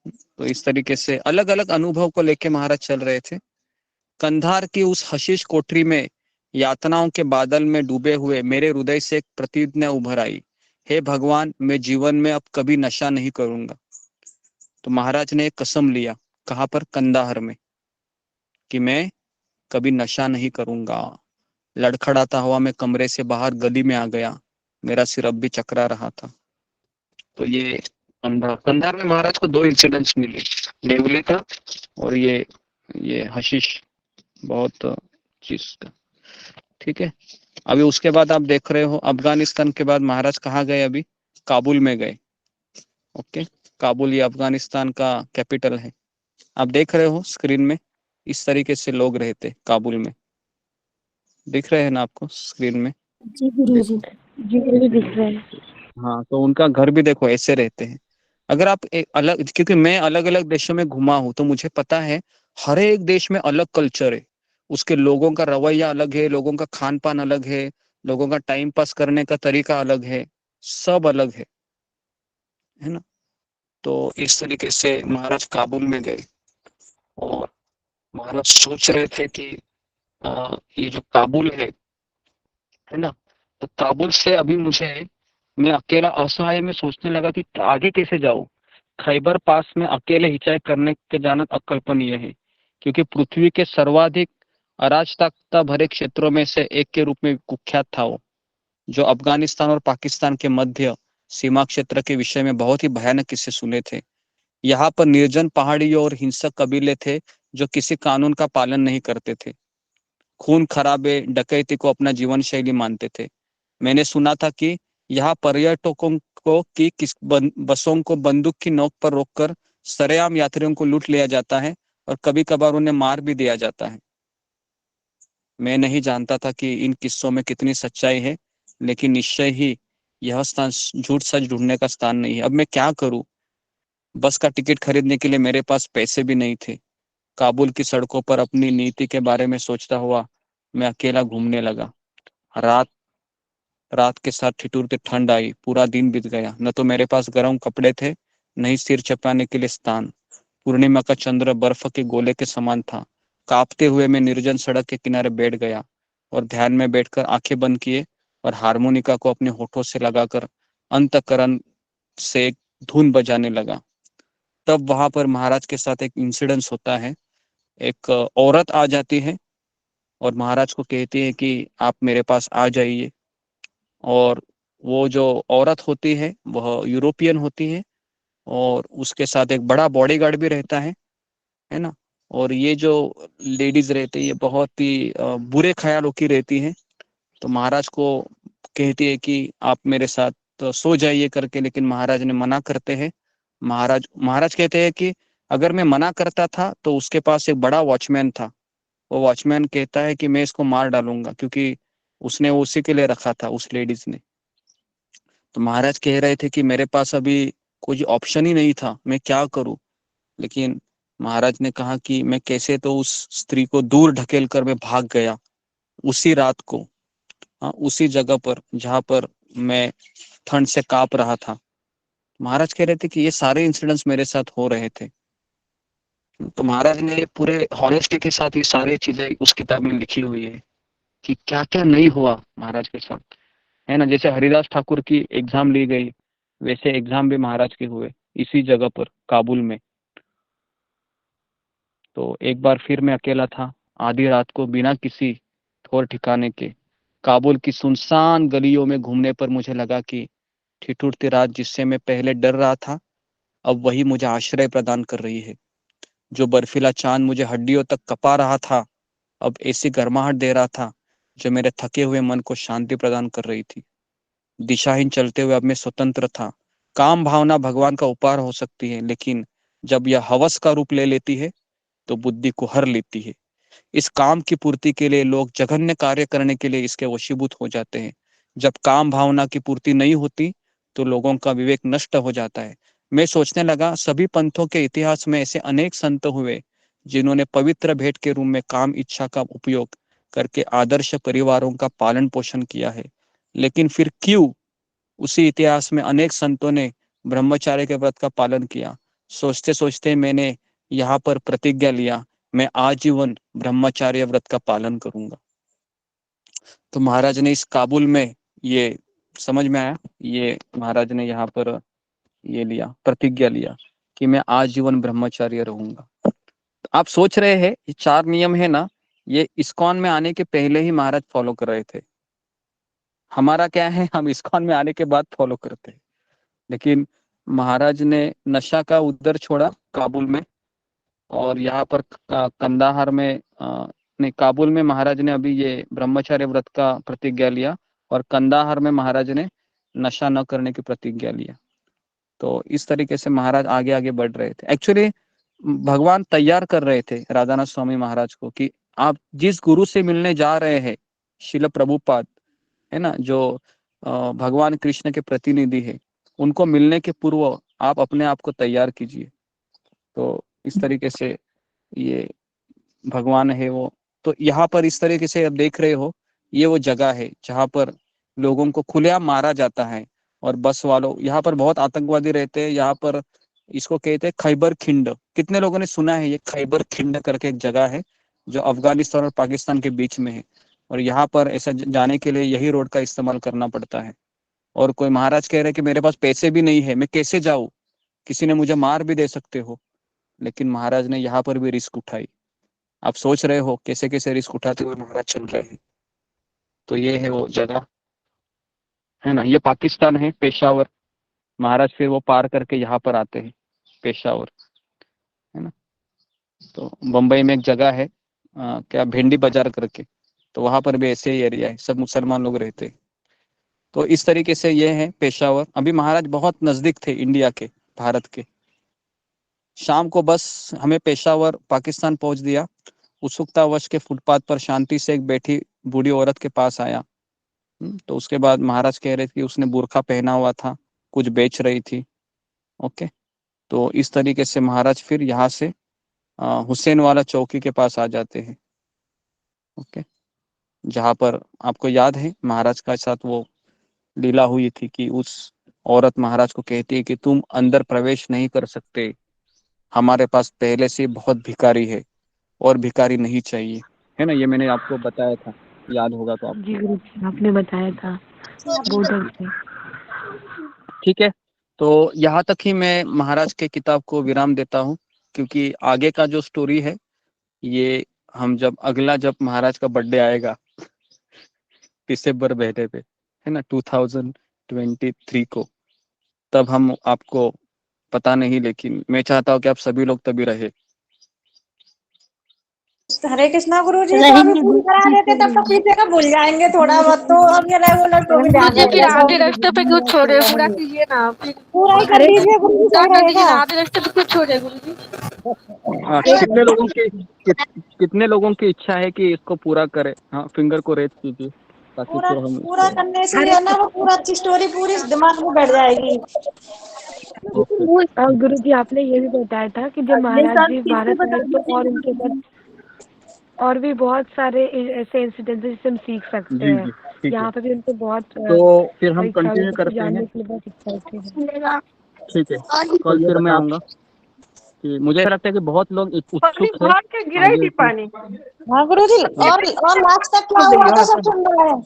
तो इस तरीके से अलग अलग अनुभव को लेके महाराज चल रहे थे। कंधार की उस हशीश कोठरी में यातनाओं के बादल में डूबे हुए मेरे हृदय से एक प्रतिज्ञा उभर आई, हे भगवान, मैं जीवन में अब कभी नशा नहीं करूंगा। तो महाराज ने एक कसम लिया, कहाँ पर, कंदाहार में, कि मैं कभी नशा नहीं करूंगा। लड़खड़ाता हुआ मैं कमरे से बाहर गली में आ गया। मेरा सिर अब भी चकरा रहा था। तो ये कंधार में महाराज को 2 इंसिडेंट्स मिले, नेवले का और ये हशीश बहुत चीज का, ठीक है। अभी उसके बाद आप देख रहे हो अफगानिस्तान के बाद महाराज कहाँ गए, अभी काबुल में गए। ओके, काबुल ये अफगानिस्तान का कैपिटल है। आप देख रहे हो स्क्रीन में, इस तरीके से लोग रहते काबुल में, दिख रहे हैं ना आपको स्क्रीन में? जी गुरुजी, जी गुरुजी दिख रहा है। हाँ, तो उनका घर भी देखो ऐसे रहते हैं। अगर आप एक अलग, क्योंकि मैं अलग अलग देशों में घुमा हूं तो मुझे पता है हर एक देश में अलग कल्चर है। उसके लोगों का रवैया अलग है, लोगों का खान पान अलग है, लोगों का टाइम पास करने का तरीका अलग है, सब अलग है। है ना। तो इस तरीके से महाराज काबुल में गए और महाराज सोच रहे थे कि ये जो काबुल है ना, तो काबुल से अभी मैं अकेला असहाय में सोचने लगा कि आगे कैसे जाऊं। खैबर पास में अकेले हिचाई करने के जाना अकल्पनीय है, क्योंकि पृथ्वी के सर्वाधिक अराजकता भरे क्षेत्रों में से एक के रूप में कुख्यात था वो, जो अफगानिस्तान और पाकिस्तान के मध्य सीमा क्षेत्र के विषय में बहुत ही भयानक किस्से सुने थे। यहाँ पर निर्जन पहाड़ियों और हिंसक कबीले थे जो किसी कानून का पालन नहीं करते थे, खून खराबे डकैती को अपना जीवन शैली मानते थे। मैंने सुना था कि यहाँ पर्यटकों को की किस बसों को बंदूक की नोक पर रोककर सरेआम यात्रियों को लूट लिया जाता है और कभी कभार उन्हें मार भी दिया जाता है। मैं नहीं जानता था कि इन किस्सों में कितनी सच्चाई है, लेकिन निश्चय ही यह स्थान झूठ सच ढूंढने का स्थान नहीं है। अब मैं क्या करूं? बस का टिकट खरीदने के लिए मेरे पास पैसे भी नहीं थे। काबुल की सड़कों पर अपनी नीति के बारे में सोचता हुआ मैं अकेला घूमने लगा। रात रात के साथ ठिठुरती ठंड आई। पूरा दिन बीत गया। न तो मेरे पास गर्म कपड़े थे, न ही सिर छिपाने के लिए स्थान। पूर्णिमा का चंद्र बर्फ के गोले के समान था। कांपते हुए मैं निर्जन सड़क के किनारे बैठ गया और ध्यान में बैठकर आंखें बंद किए और हारमोनिका को अपने होठों से लगाकर अंतःकरण से एक धुन बजाने लगा। तब वहां पर महाराज के साथ एक इंसिडेंस होता है। एक औरत आ जाती है और महाराज को कहती है कि आप मेरे पास आ जाइए। और वो जो औरत होती है वह यूरोपियन होती है और उसके साथ एक बड़ा बॉडीगार्ड भी रहता है ना। और ये जो लेडीज रहती है ये बहुत ही बुरे ख्यालों की रहती है। तो महाराज को कहती है कि आप मेरे साथ तो सो जाइए करके, लेकिन महाराज ने मना करते हैं। महाराज कहते हैं कि अगर मैं मना करता था तो उसके पास एक बड़ा वॉचमैन था। वो वॉचमैन कहता है कि मैं इसको मार डालूंगा, क्योंकि उसने उसी के लिए रखा था, उस लेडीज ने। तो महाराज कह रहे थे कि मेरे पास अभी कोई ऑप्शन ही नहीं था, मैं क्या करूं। लेकिन महाराज ने कहा कि मैं कैसे तो उस स्त्री को दूर ढकेल कर मैं भाग गया उसी रात को। हाँ, उसी जगह पर जहां पर मैं ठंड से कांप रहा था। महाराज कह रहे थे कि ये सारे इंसिडेंट्स मेरे साथ हो रहे थे। तो महाराज ने पूरे हॉनेस्टी के साथ ये सारी चीजें उस किताब में लिखी हुई है कि क्या क्या नहीं हुआ महाराज के साथ, है ना। जैसे हरिदास ठाकुर की एग्जाम ली गई, वैसे एग्जाम भी महाराज के हुए इसी जगह पर काबुल में। तो एक बार फिर मैं अकेला था, आधी रात को, बिना किसी ठौर ठिकाने के काबुल की सुनसान गलियों में घूमने पर मुझे लगा कि ठिठुरती रात जिससे मैं पहले डर रहा था, अब वही मुझे आश्रय प्रदान कर रही है। जो बर्फीला चांद मुझे हड्डियों तक कपा रहा था, अब ऐसी गर्माहट दे रहा था जो मेरे थके हुए मन को शांति प्रदान कर रही थी। दिशाहीन चलते हुए अब मैं स्वतंत्र था। काम भावना भगवान का उपहार हो सकती है, लेकिन जब यह हवस का रूप ले लेती है तो बुद्धि को हर लेती है। इस काम की पूर्ति के लिए लोग जघन्य कार्य करने के लिए इसके वशीभूत हो जाते हैं। जब काम भावना की पूर्ति नहीं होती तो लोगों का विवेक नष्ट हो जाता है। मैं सोचने लगा, सभी पंथों के इतिहास में ऐसे अनेक संत हुए जिन्होंने पवित्र भेंट के रूप में काम इच्छा का उपयोग करके आदर्श परिवारों का पालन पोषण किया है। लेकिन फिर क्यों उसी इतिहास में अनेक संतों ने ब्रह्मचार्य के व्रत का पालन किया। सोचते सोचते मैंने यहाँ पर प्रतिज्ञा लिया, मैं आजीवन ब्रह्मचार्य व्रत का पालन करूंगा। तो महाराज ने इस काबुल में, ये समझ में आया, ये महाराज ने यहाँ पर ये लिया, प्रतिज्ञा लिया कि मैं आजीवन ब्रह्मचार्य रहूंगा। तो आप सोच रहे हैं ये 4 नियम है ना, ये इस्कॉन में आने के पहले ही महाराज फॉलो कर रहे थे। हमारा क्या है, हम इस्कॉन में आने के बाद फॉलो करते हैं। लेकिन महाराज ने नशा का उधर छोड़ा काबुल में, और यहाँ पर कंदाहार में नहीं, काबुल में महाराज ने अभी ये ब्रह्मचार्य व्रत का प्रतिज्ञा लिया और कंदाहार में महाराज ने नशा न करने की प्रतिज्ञा लिया। तो इस तरीके से महाराज आगे आगे बढ़ रहे थे। एक्चुअली भगवान तैयार कर रहे थे राधानाथ स्वामी महाराज को कि आप जिस गुरु से मिलने जा रहे हैं, शिल प्रभुपाद है ना, जो भगवान कृष्ण के प्रतिनिधि है, उनको मिलने के पूर्व आप अपने आप को तैयार कीजिए। तो इस तरीके से ये भगवान है वो। तो यहाँ पर इस तरीके से आप देख रहे हो, ये वो जगह है जहाँ पर लोगों को खुलेआम मारा जाता है और बस वालों, यहाँ पर बहुत आतंकवादी रहते हैं। यहाँ पर इसको कहते हैं खैबर खिंड। कितने लोगों ने सुना है ये खैबर खिंड करके एक जगह है जो अफगानिस्तान और पाकिस्तान के बीच में है, और यहाँ पर ऐसा जाने के लिए यही रोड का इस्तेमाल करना पड़ता है। और कोई महाराज कह रहे हैं कि मेरे पास पैसे भी नहीं है, मैं कैसे जाऊँ, किसी ने मुझे मार भी दे सकते हो। लेकिन महाराज ने यहाँ पर भी रिस्क उठाई। आप सोच रहे हो कैसे कैसे रिस्क उठाते हुए महाराज चल रहे हैं। तो ये है वो जगह, है ना। ये पाकिस्तान है, पेशावर। महाराज फिर वो पार करके यहाँ पर आते हैं, पेशावर, है ना। तो बम्बई में एक जगह है क्या, भिंडी बाजार करके, तो वहां पर भी ऐसे ही एरिया है, सब मुसलमान लोग रहते हैं। तो इस तरीके से ये है पेशावर। अभी महाराज बहुत नजदीक थे इंडिया के, भारत के। शाम को बस हमें पेशावर पाकिस्तान पहुंच दिया। उत्सुकतावश के फुटपाथ पर शांति से एक बैठी बूढ़ी औरत के पास आया। तो उसके बाद महाराज कह रहे थे कि उसने बुर्खा पहना हुआ था, कुछ बेच रही थी। ओके, तो इस तरीके से महाराज फिर यहाँ से हुसैन वाला चौकी के पास आ जाते हैं। ओके, जहाँ पर आपको याद है महाराज का साथ वो लीला हुई थी कि उस औरत महाराज को कहती है कि तुम अंदर प्रवेश नहीं कर सकते, हमारे पास पहले से बहुत भिखारी है और भिखारी नहीं चाहिए, है ना। ये मैंने आपको बताया था, याद होगा तो जी आपको। गुरु जी, आपने बताया था बॉर्डर से। ठीक है, तो यहाँ तक ही मैं महाराज के किताब को विराम देता हूँ, क्योंकि आगे का जो स्टोरी है ये हम जब जब महाराज का बर्थडे आएगा दिसंबर महीने पे, है ना, 2023 को, तब हम आपको पता नहीं, लेकिन मैं चाहता हूँ कि आप सभी लोग तभी रहे। हरे कृष्णा गुरु जी, तो अभी पूरी करा देते तब तो पीछे का भूल जाएंगे थोड़ा बहुत, तो अब ये रेगुलर तो भी गुरु ध्यान जी फिर रहेगा आधे सब। रास्ते पे क्यों छोड़े, पूरा कीजिए ना फिर। पूरा ही कर हरे लीजिए गुरु जी, क्या सही कर दीजिए रहेगा। ना, आधे रास्ते पे क्यों छोड़े गुरु जी। कितने लोगों की इच्छा है कि इसको पूरा करे? हाँ, फिंगर को रेज कीजिए ताकि पूरा फिर हम पूरा करने से ये है ना, वो पूरा अच्छी स्टोरी पूरी दिमाग में बैठ जाएगी। और गुरु जी, आपने ये भी बताया था कि जब महाराज जी भारत आए तो और उनके बाद और भी बहुत सारे ऐसे इंसिडेंट जिससे हम सीख सकते जी हैं। जी, ठीक है। यहाँ पे भी उनको बहुत तो फिर हम इच्छा हुई कंटिन्यू थी, करते हैं। जानने के लिए बहुत एक्साइटेड है। ठीक है, कल फिर मैं आऊंगा। कि मुझे ऐसा लगता है कि बहुत लोग पानी उत्सुक है भर के गिरा ही आगे थी की। पानी। हाँ गुरु जी, और लास्ट तक क्या हुआ था सब सुन रहे हैं।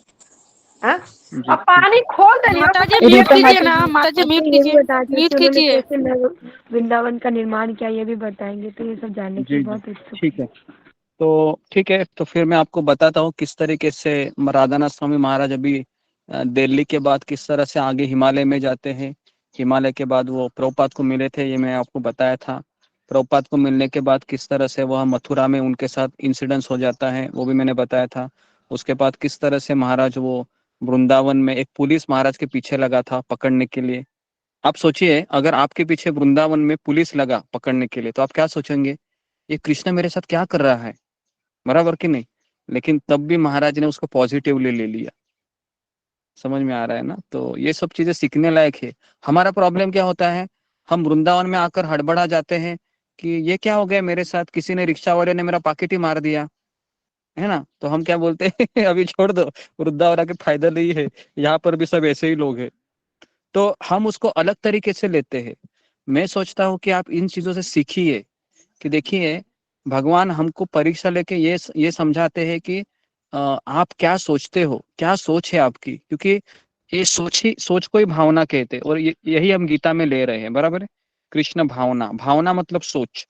हाँ? जी, अब पानी खोल दे माता जी ये म्यूट तो कीजिए ना, आपने माता जी म्यूट ये भी कीजिए, बताया था म्यूट कि उन्होंने कीजिए। कैसे वृंदावन का निर्माण किया, ये भी बताएंगे, तो ये सब जानने के जी लिए जी, बहुत उत्सुक ठीक है। तो ठीक है, तो फिर मैं आपको बताता हूँ किस तरीके से राधानाथ स्वामी महाराज अभी दिल्ली के बाद किस तरह से आगे हिमालय में जाते हैं। हिमालय के बाद वो प्रभुपाद को मिले थे, ये मैं आपको बताया था। प्रभुपाद को मिलने के बाद किस तरह से वह मथुरा में उनके साथ इंसिडेंस हो जाता है, वो भी मैंने बताया था। उसके बाद किस तरह से महाराज वो वृंदावन में एक पुलिस महाराज के पीछे लगा था पकड़ने के लिए। आप सोचिए, अगर आपके पीछे वृंदावन में पुलिस लगा पकड़ने के लिए तो आप क्या सोचेंगे, ये कृष्ण मेरे साथ क्या कर रहा है, बराबर कि नहीं। लेकिन तब भी महाराज ने उसको पॉजिटिवली ले लिया। समझ में आ रहा है ना। तो ये सब चीजें सीखने लायक है। हमारा प्रॉब्लम क्या होता है, हम वृंदावन में आकर हड़बड़ा जाते हैं कि ये क्या हो गया मेरे साथ, किसी ने, रिक्शा वाले ने मेरा पॉकेट ही मार दिया, है ना। तो हम क्या बोलते हैं अभी छोड़ दो, वृंदावन के फायदा नहीं है, यहाँ पर भी सब ऐसे ही लोग हैं। तो हम उसको अलग तरीके से लेते हैं। मैं सोचता हूँ कि आप इन चीजों से सीखिए कि देखिए, भगवान हमको परीक्षा लेके ये समझाते हैं कि आप क्या सोचते हो, क्या सोच है आपकी, क्योंकि ये सोच को ही भावना कहते हैं, और यही हम गीता में ले रहे हैं, बराबर है। कृष्ण भावना, भावना मतलब सोच,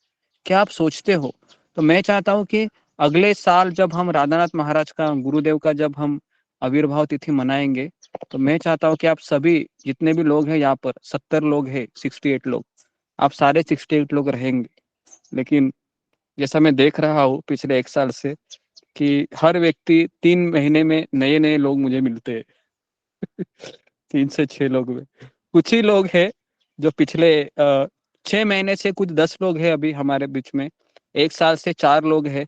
क्या आप सोचते हो। तो मैं चाहता हूँ कि अगले साल जब हम राधानाथ महाराज का, गुरुदेव का जब हम आविर्भाव तिथि मनाएंगे, तो मैं चाहता हूँ कि आप सभी जितने भी लोग हैं यहाँ पर, 70 लोग हैं, 68 लोग, आप सारे 68 लोग रहेंगे। लेकिन जैसा मैं देख रहा हूँ पिछले 1 साल से कि हर व्यक्ति 3 महीने में नए नए लोग मुझे मिलते हैं 3 से 6 लोग में। कुछ ही लोग हैं जो पिछले 6 महीने से, कुछ 10 लोग हैं अभी हमारे बीच में, 1 साल से 4 लोग हैं।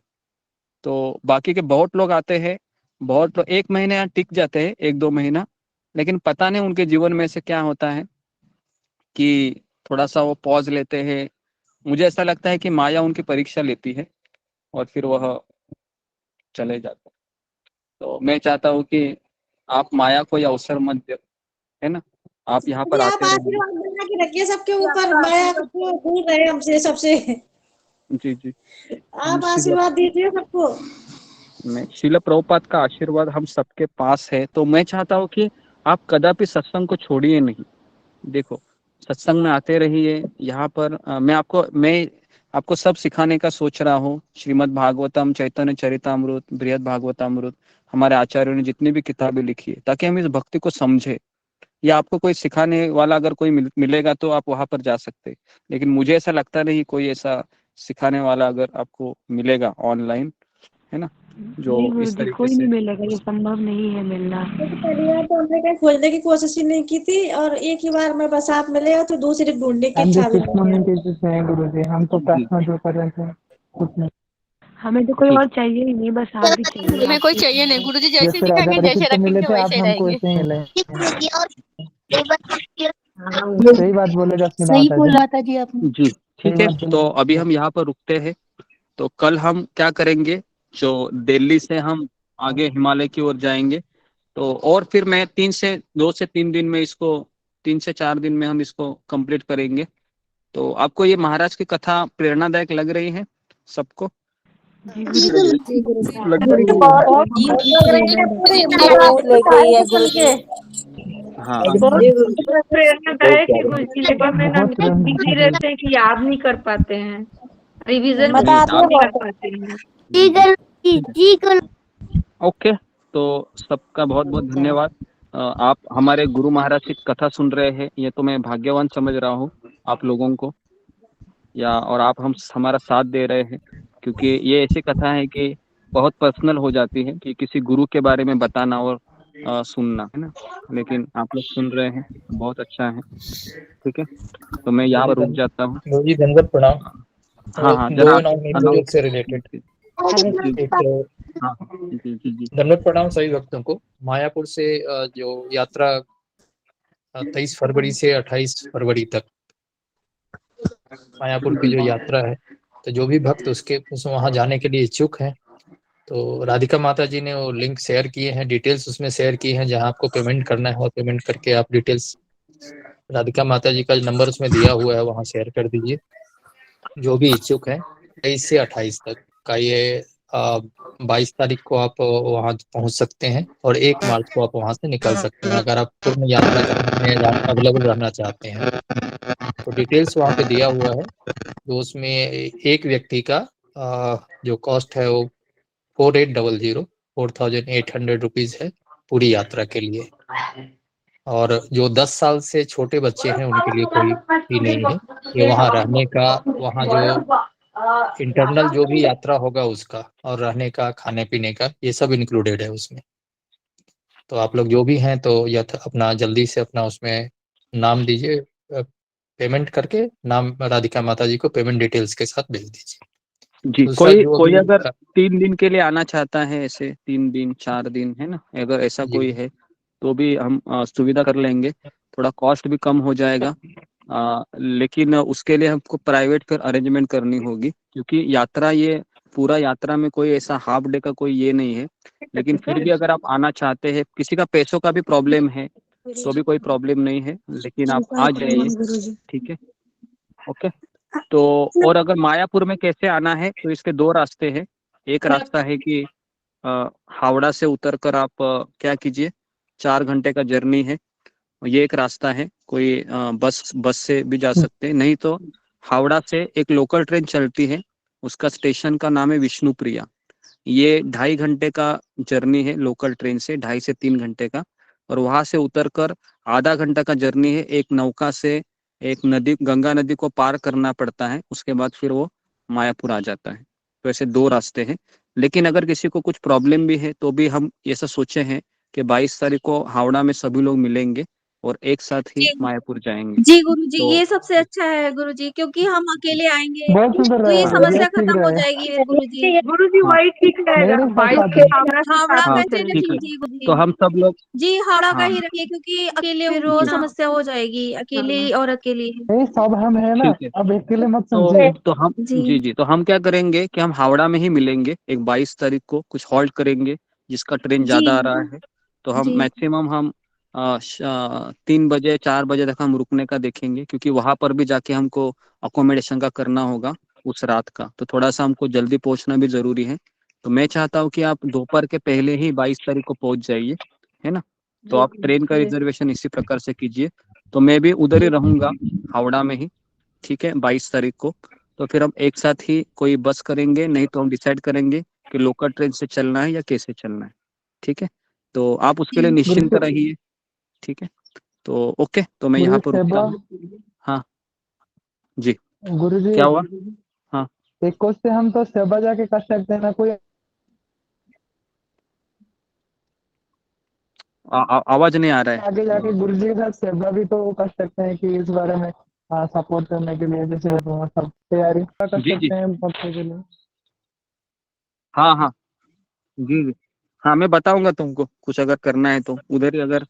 तो बाकी के बहुत लोग आते हैं, बहुत लोग 1 महीने यहाँ टिक जाते हैं, 1-2 महीना, लेकिन पता नहीं उनके जीवन में से क्या होता है कि थोड़ा सा वो पॉज लेते हैं। मुझे ऐसा लगता है कि माया उनकी परीक्षा लेती है और फिर वह चले जाते हैं। तो मैं चाहता हूँ कि आप माया को ये अवसर मत दो, है ना। आप यहाँ पर जी आप आते रहिए। आशीर्वाद बना के रखिए सबके ऊपर, मैं आपको दूर रहे हमसे सबसे। जी जी। आप आशीर्वाद दीजिए सबको। मैं शीला प्रभुपाद का आशीर्वाद हम सबके पास है, तो मैं चाहता हूँ कि आप कदापि सत्संग को छोड़िए नहीं। देखो, सत्संग में आते रहिए। यहाँ पर मैं आपको सब सिखाने का सोच रहा हूँ। श्रीमद् भागवतम, चैतन्य चरितामृत, बृहद भागवतामृत, हमारे आचार्यों ने जितनी भी किताबें लिखी है, ताकि हम इस भक्ति को समझे। या आपको कोई सिखाने वाला अगर कोई मिलेगा तो आप वहां पर जा सकते, लेकिन मुझे ऐसा लगता नहीं कोई ऐसा सिखाने वाला अगर आपको मिलेगा ऑनलाइन, है ना, जो नहीं गुरु इस जी, तरीके कोई नहीं से। मिलेगा, ये संभव नहीं है मिलना। पहली बार तो हमने कहीं खोजने की कोशिश ही नहीं की थी, और एक ही बार में बस आप मिले हो, तो दूसरी ढूंढने की हम भी इच्छा भी कुछ नहीं है। कम्युनिटी से हैं गुरु जी, हम तो प्रार्थना जो कर रहे थे कुछ नहीं। हमें तो कोई जी और चाहिए ही नहीं, बस आप ही चाहिए। हमें कोई चाहिए नहीं, गुरुजी जैसे जैसे राधा सिखाएंगे कृष्ण जैसे को मिले रखेंगे थे, आप वैसे ही हमको रहेंगे। ऐसे ही मिले। सही बात बोले जसमीता सही माता जी। बोला माता जी आपने। जी ठीक सही है, बात बोले। तो अभी हम यहाँ पर रुकते हैं। तो कल हम क्या करेंगे, जो दिल्ली से हम आगे हिमालय की ओर जाएंगे, तो और फिर मैं 2 से 3 दिन में इसको, 3 से 4 दिन में हम इसको कंप्लीट करेंगे। तो आपको ये महाराज की कथा प्रेरणादायक लग रही है सबको? जी गुरु जी। जी गुरु जी। लग रही है। बहुत लग रही है पूरी बहुत लग गई है गुरु जी। हाँ बहुत प्रेरणादायक है गुरु जी, लेकिन है ना बहुत प्रेम बिजी रहते हैं कि याद नहीं कर पाते हैं, रिवीजन हिम्मत आती है नहीं कर बहुत। पाते हैं। ओके, तो सबका बहुत बहुत धन्यवाद। आप हमारे गुरु महाराज की कथा सुन रहे हैं, ये तो मैं भाग्यवान समझ रहा हूँ आप लोगों को, और आप हमारा साथ दे रहे हैं, क्योंकि ये ऐसी कथा है कि बहुत पर्सनल हो जाती है कि किसी गुरु के बारे में बताना और सुनना, है ना, लेकिन आप लोग सुन रहे हैं, बहुत अच्छा है। ठीक है, तो मैं यहाँ पर रुक जाता हूँ। गुरु जी दंडवत प्रणाम। हाँ, दो जरा नाम प्रोजेक्ट से रिलेटेड एक हाँ जी। दंडवत प्रणाम सभी भक्तों को। मायापुर से जो यात्रा 23 फरवरी से 28 फरवरी तक मायापुर की जो यात्रा है, तो जो भी भक्त उस वहां जाने के लिए इच्छुक हैं, तो राधिका माता जी ने वो लिंक शेयर किए हैं, डिटेल्स उसमें शेयर की हैं, जहां आपको पेमेंट करना है और पेमेंट करके आप डिटेल्स, राधिका माता जी का नंबर उसमें दिया हुआ है, वहां शेयर कर दीजिए। जो भी इच्छुक है 23 से 28 तक का ये 22 तारीख को आप वहां पहुंच सकते हैं और 1 मार्च को आप वहां से निकल सकते हैं, अगर आप पूर्ण यात्रा करने में अवेलेबल रहना चाहते हैं। तो डिटेल्स वहां पे दिया हुआ है। तो उसमें एक व्यक्ति का जो कॉस्ट है वो 4800 रुपीज है पूरी यात्रा के लिए। और जो 10 साल से छोटे बच्चे हैं उनके लिए कोई फी नहीं है। ये वहाँ रहने का, वहाँ जो इंटरनल जो भी यात्रा होगा उसका, और रहने का, खाने पीने का, ये सब इंक्लूडेड है उसमें। तो आप लोग जो भी हैं तो अपना जल्दी से अपना उसमें नाम दीजिए, पेमेंट करके नाम राधिका माता जी को पेमेंट डिटेल्स के साथ भेज दीजिए। जी, कोई अगर 3 दिन के लिए आना चाहता है, ऐसे 3 दिन 4 दिन, है ना, अगर ऐसा कोई है तो भी हम सुविधा कर लेंगे, थोड़ा कॉस्ट भी कम हो जाएगा। लेकिन उसके लिए हमको प्राइवेट फिर अरेंजमेंट करनी होगी, क्योंकि ये पूरा यात्रा में कोई ऐसा हाफ डे का कोई ये नहीं है। लेकिन फिर भी अगर आप आना चाहते हैं, किसी का पैसों का भी प्रॉब्लम है तो भी कोई प्रॉब्लम नहीं है, लेकिन आप आ जाइए। ठीक है, ओके। तो और अगर मायापुर में कैसे आना है, तो इसके 2 रास्ते हैं। एक रास्ता है कि हावड़ा से उतरकर आप क्या कीजिए, 4 घंटे का जर्नी है, ये एक रास्ता है। कोई बस से भी जा सकते हैं, नहीं तो हावड़ा से एक लोकल ट्रेन चलती है, उसका स्टेशन का नाम है विष्णुप्रिया। ये 2.5 घंटे का जर्नी है लोकल ट्रेन से, 2.5 से 3 घंटे का। और वहां से उतरकर आधा घंटा का जर्नी है, एक नौका से एक नदी, गंगा नदी को पार करना पड़ता है, उसके बाद फिर वो मायापुर आ जाता है। तो ऐसे 2 रास्ते हैं। लेकिन अगर किसी को कुछ प्रॉब्लम भी है तो भी हम ऐसा सोचे हैं कि 22 तारीख को हावड़ा में सभी लोग मिलेंगे और एक साथ ही मायापुर जाएंगे। जी गुरुजी, तो ये सबसे अच्छा है गुरुजी, क्योंकि हम अकेले आएंगे बहुत सुंदर तो ये रहेगा, समस्या ये ठीक खत्म हो रहेगा। जाएगी गुरुजी। गुरुजी वही ठीक रहेगा, मेरे साथ 22 साथ के में। हावड़ा से हावड़ा साथ का में ही ठीक है, लीजिए गुरुजी। तो हम सब लोग, जी हावड़ा का हाँ ही रखिए, क्योंकि अकेले फिर वो समस्या हो जाएगी, अकेले और अकेले। नहीं सब हम है ना, ठीक है। अब अकेले मत समझिए। तो हम जी, तो हम क्या करेंगे कि हम हावड़ा में ही मिलेंगे एक 22 तारीख को, कुछ हॉल्ट करेंगे जिसका ट्रेन ज्यादा आ रहा है। तो हम जी। मैक्सिमम हम 3 बजे 4 बजे तक हम रुकने का देखेंगे, क्योंकि वहां पर भी जाके हमको अकोमोडेशन का करना होगा उस रात का, तो थोड़ा सा हमको जल्दी पहुंचना भी जरूरी है। तो मैं चाहता हूँ कि आप दोपहर के पहले ही 22 तारीख को पहुंच जाइए, है ना। तो आप ट्रेन का रिजर्वेशन इसी प्रकार से कीजिए। तो मैं भी उधर ही रहूंगा, हावड़ा में ही, ठीक है, 22 तारीख को। तो फिर हम एक साथ ही कोई बस करेंगे, नहीं तो हम डिसाइड करेंगे कि लोकल ट्रेन से चलना है या कैसे चलना है, ठीक है। तो आप उसके लिए निश्चिंत रहिए, ठीक है। तो ओके, तो मैं यहाँ पर रुकता हूँ। हाँ जी, गुरुजी क्या हुआ? हाँ, एक कोस से हम तो सेवा जाके कर सकते हैं ना, कोई आवाज नहीं आ रहा है। आगे जाके गुरुजी के साथ सेवा भी तो कर सकते हैं कि इस बारे में सपोर्ट करने के लिए, जैसे सब तैयारी कर जी जी, सकते हैं पक्के के लिए। हाँ हाँ जी जी, हाँ मैं बताऊंगा तुमको, कुछ अगर करना है तो उधर ही। अगर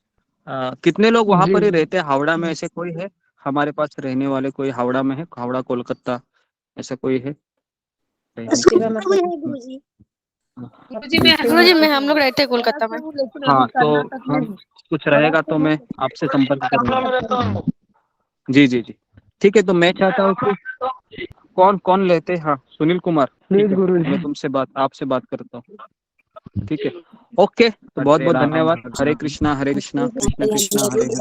कितने लोग वहां जी पर ही रहते हैं हावड़ा में? ऐसे कोई है हमारे पास रहने वाले? कोई हावड़ा में है? हावड़ा कोलकाता ऐसा कोई है? गुरुजी गुरुजी में हम लोग रहते हैं कोलकाता में। लेकिन अभी हाँ, तो कर्नाटक में हम कुछ रहेगा तो मैं आपसे संपर्क करूंगा। जी जी जी, ठीक है। तो मैं चाहता हूँ कि कौन कौन लेते हैं? हाँ, सुनील कुमार, ठीक प्लीज है, गुरुजी। मैं आपसे बात करता हूँ, ठीक है। ओके, तो बहुत बहुत धन्यवाद। हरे कृष्णा कृष्ण कृष्ण हरे हरे।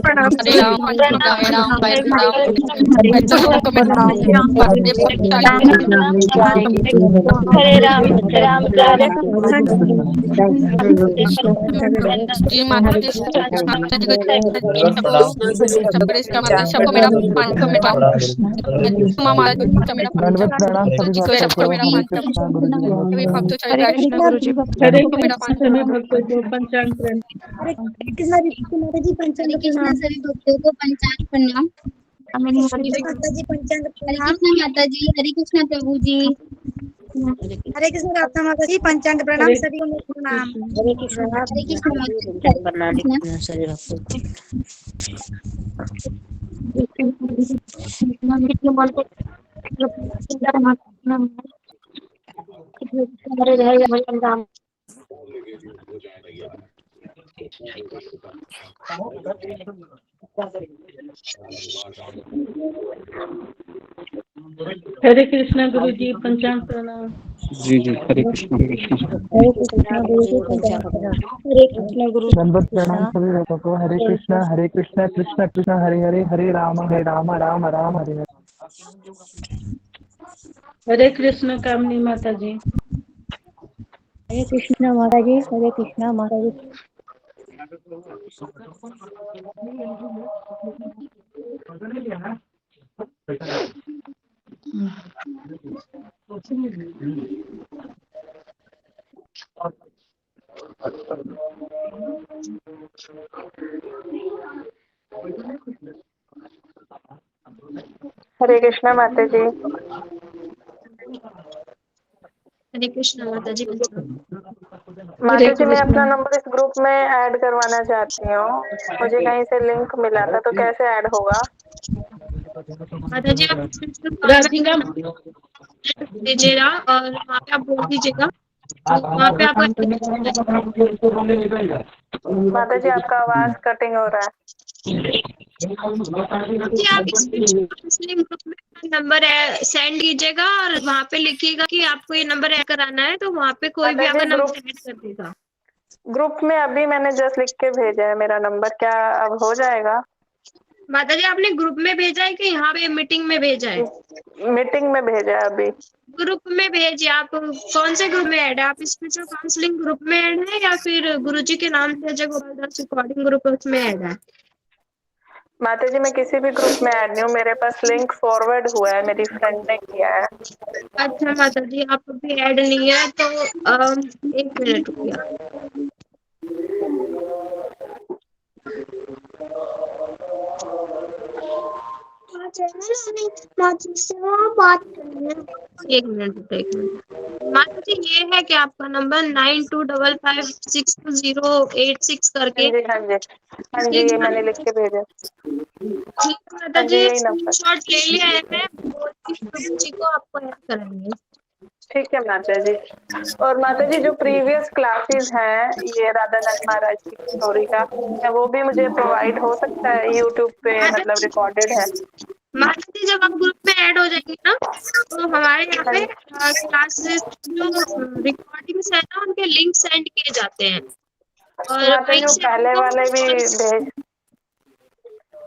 प्रणाम हरे राम हरे राम सबको मेरा हरे राम हरे जी माता जी माता जी को सबको मेरा माता जी का मेरा दंडवत प्रणाम सभी भक्तों को। हरे कृष्णा गुरुजी। भक्तों हरे कृष्णा गुरुजी हरे कृष्ण सभी भक्तों को पंचांग प्रणाम। हरे कृष्णा माता जी पंचांग प्रणाम। सभी भक्तों को पंचांग प्रणाम। माता जी पंचांग हरे प्रणाम। कृष्णा माता जी, हरे कृष्णा प्रभु जी। हरे कृष्ण राधा माता जी पंचांग प्रणाम, सभी को मेरे प्रणाम। हरे कृष्ण हरे कृष्णा माता जी, हरे कृष्णा गुरुजी पंचांग प्रणाम। जी जी, हरे कृष्ण कृष्ण। हरे कृष्णा गुरुजी पंचांग प्रणाम। हरे कृष्णा गुरु दंडवत प्रणाम सभी भक्तों को। हरे कृष्णा कृष्ण कृष्ण हरे हरे, हरे राम राम राम हरे हरे। हरे कृष्ण कामनी माता जी। हरे कृष्णा माता जी, हरे कृष्णा माता जी। हरे कृष्णा माता जी। हरे कृष्णा माता जी पंचांग। माता जी, मैं अपना नंबर इस ग्रुप में ऐड करवाना चाहती हूँ। मुझे कहीं से लिंक मिला था, तो कैसे ऐड होगा? माता जी आप राधिका दीजिएगा और वहाँ पे आप बोल दीजिएगा, तो वहाँ पे आपका माता जी, आपका आवाज कटिंग हो रहा है। जी आप इसमें ग्रुप में नंबर सेंड कीजिएगा और वहाँ पे लिखिएगा कि आपको ये नंबर ऐड कराना है, तो वहाँ पे कोई भी माता जी, आपका नंबर ऐड कर देगा। ग्रुप में अभी मैंने जस्ट लिख के भेजा है मेरा नंबर, क्या अब हो जाएगा? माता जी आपने ग्रुप में भेजा है कि यहाँ पे मीटिंग में भेजा है? मीटिंग में भेजा है अभी। ग्रुप में भेजिए। आप कौन से ग्रुप में ऐड है? आप स्पिरिचुअल काउंसलिंग ग्रुप में ऐड है या फिर गुरुजी के नाम से जय गोपाल दास रिकॉर्डिंग ग्रुप है उसमें ऐड है? माता जी, मैं किसी भी ग्रुप में ऐड नहीं हूँ, मेरे पास लिंक फॉरवर्ड हुआ है, मेरी फ्रेंड ने किया है। अच्छा माता जी, आप अभी ऐड नहीं है तो एक मिनट रुकिए। एक मिनट एक मिनट। माता जी ये है कि आपका नंबर 9255562086 करके। हाँ जी हाँ जी हाँ जी, ये मैंने लिख के भेजा। ठीक है माता हाँ जी, जी, यही नंबर। स्क्रीनशॉट ले लिया है मैं, जी को आपको ऐड करेंगे। ठीक है माता जी। और माता जी जो प्रीवियस क्लासेस हैं ये राधानाथ महाराज की स्टोरी का, क्या वो भी मुझे प्रोवाइड हो सकता है यूट्यूब पे, मतलब रिकॉर्डेड है? माता जी जब आप ग्रुप में ऐड हो जाएंगे ना तो हमारे यहाँ पे क्लासेस जो रिकॉर्डिंग्स है ना उनके लिंक सेंड किए जाते हैं और माता जी वहीं वो से पहले आपको वाले भी भेज,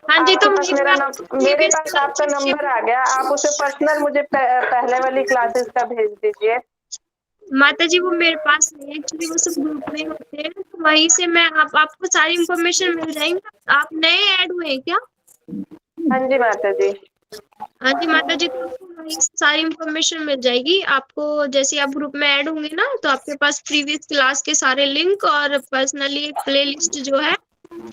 हाँ जी आपके तो पास मेरा मेरे पास आपका प्रीवियस नंबर आ गया, आप उसे पर्सनल मुझे पहले वाली क्लासेस का भेज दीजिए। माता जी वो मेरे पास नहीं है एक्चुअली, वो सब ग्रुप में होते हैं तो वहीं से मैं आपको सारी इन्फॉर्मेशन मिल जाएंगी। आप नए ऐड हुए हैं क्या? हाँ जी माता जी। हाँ जी माता जी तो आपको वहीं से सारी इन्फॉर्मेशन मिल जाएगी। आपको जैसे आप ग्रुप में ऐड होंगे ना तो आपके पास प्रीवियस क्लास के सारे लिंक और पर्सनली एक प्ले लिस्ट जो है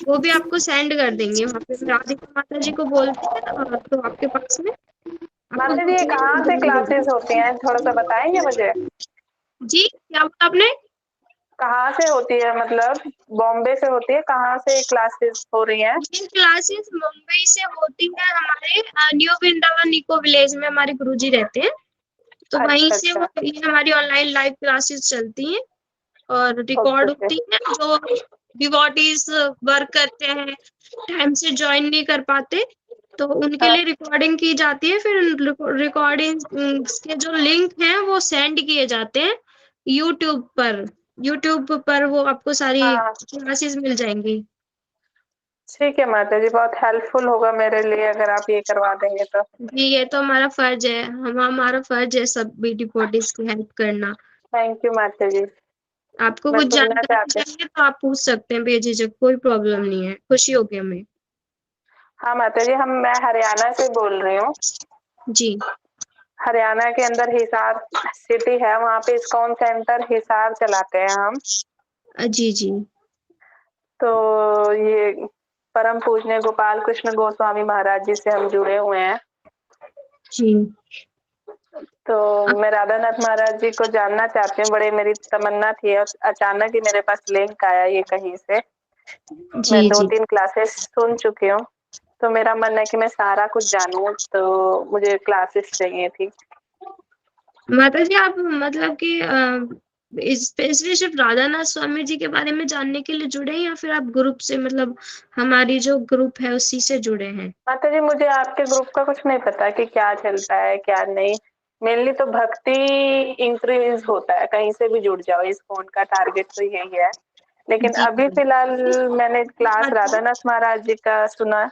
वो भी आपको सेंड कर देंगे। वहाँ पे राधिका माता जी को बोलते हैं तो आपके पास में आपको माता जी ये कहाँ से क्लासेस होती हैं, थोड़ा सा बताएंगे मुझे? जी क्या बोला आपने? कहाँ से होती है, मतलब बॉम्बे से होती है, कहाँ से क्लासेस हो रही हैं? ये क्लासेस मुंबई से होती है, हमारे न्यू वृंदावन इको विलेज में हमारे गुरुजी रहते हैं तो वहीं अच्छा से अच्छा। वो ये हमारी ऑनलाइन लाइव क्लासेस चलती हैं और ओके रिकॉर्ड ओके। होती है। जो डिवोटीज वर्क करते हैं टाइम से ज्वाइन नहीं कर पाते तो उनके लिए रिकॉर्डिंग की जाती है, फिर रिकॉर्डिंग के जो लिंक हैं वो सेंड किए जाते हैं यूट्यूब पर वो आपको सारी हाँ क्लासेस मिल जाएंगी। ठीक है माता जी, बहुत हेल्पफुल होगा मेरे लिए अगर आप ये करवा देंगे तो। जी ये तो हमारा फर्ज है, हमारा फर्ज है सब बी डिवोटीज की हेल्प करना। थैंक यू माता जी। आपको मैं कुछ सुनना जानकारी चाहती हूँ। चाहिए तो आप पूछ सकते हैं बेझिझक, कोई प्रॉब्लम नहीं है, खुशी होगी हमें। हाँ माता जी, मैं हरियाणा से बोल रही हूँ। जी हरियाणा के अंदर हिसार सिटी है, वहाँ पे इस्कॉन सेंटर हिसार चलाते हैं हम। जी जी। तो ये परम पूजनीय गोपाल कृष्ण गोस्वामी महाराज जी से हम जुड़े हुए हैं। जी तो मैं राधानाथ महाराज जी को जानना चाहती हूँ, बड़े मेरी तमन्ना थी और अचानक ही मेरे पास लिंक आया ये कहीं से। मैं जी जी 2-3 क्लासेस सुन चुकी हूँ तो मेरा मन है कि मैं सारा कुछ जानूं, तो मुझे क्लासेस चाहिए थी। माता जी आप मतलब कि स्पेशली सिर्फ राधानाथ स्वामी जी के बारे में जानने के लिए जुड़े हैं या फिर आप ग्रुप से मतलब हमारी जो ग्रुप है उसी से जुड़े हैं? माता जी मुझे आपके ग्रुप का कुछ नहीं पता कि क्या चलता है क्या नहीं। मेनली तो भक्ति इंक्रीज होता है, कहीं से भी जुड़ जाओ, इस फोन का टारगेट तो यही है। लेकिन जी अभी फिलहाल मैंने क्लास राधानाथ महाराज जी का सुना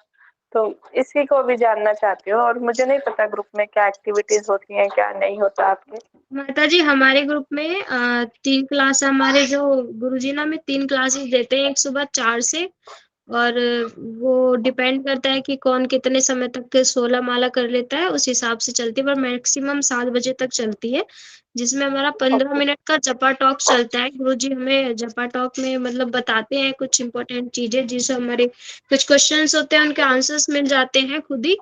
तो इसी को भी जानना चाहती हूँ, और मुझे नहीं पता ग्रुप में क्या एक्टिविटीज होती हैं क्या नहीं होता आपके। माता जी हमारे ग्रुप में 3 क्लास हमारे जो गुरुजी ना में 3 क्लासेस देते हैं, एक सुबह 4 से और वो डिपेंड करता है कि कौन कितने समय तक 16 माला कर लेता है उस हिसाब से चलती है, पर मैक्सिमम 7 बजे तक चलती है जिसमें हमारा 15 मिनट का जपा टॉक चलता है। गुरुजी हमें जपा टॉक में मतलब बताते हैं कुछ इंपॉर्टेंट चीजें जिससे हमारे कुछ क्वेश्चंस होते हैं उनके आंसर्स मिल जाते हैं खुद ही।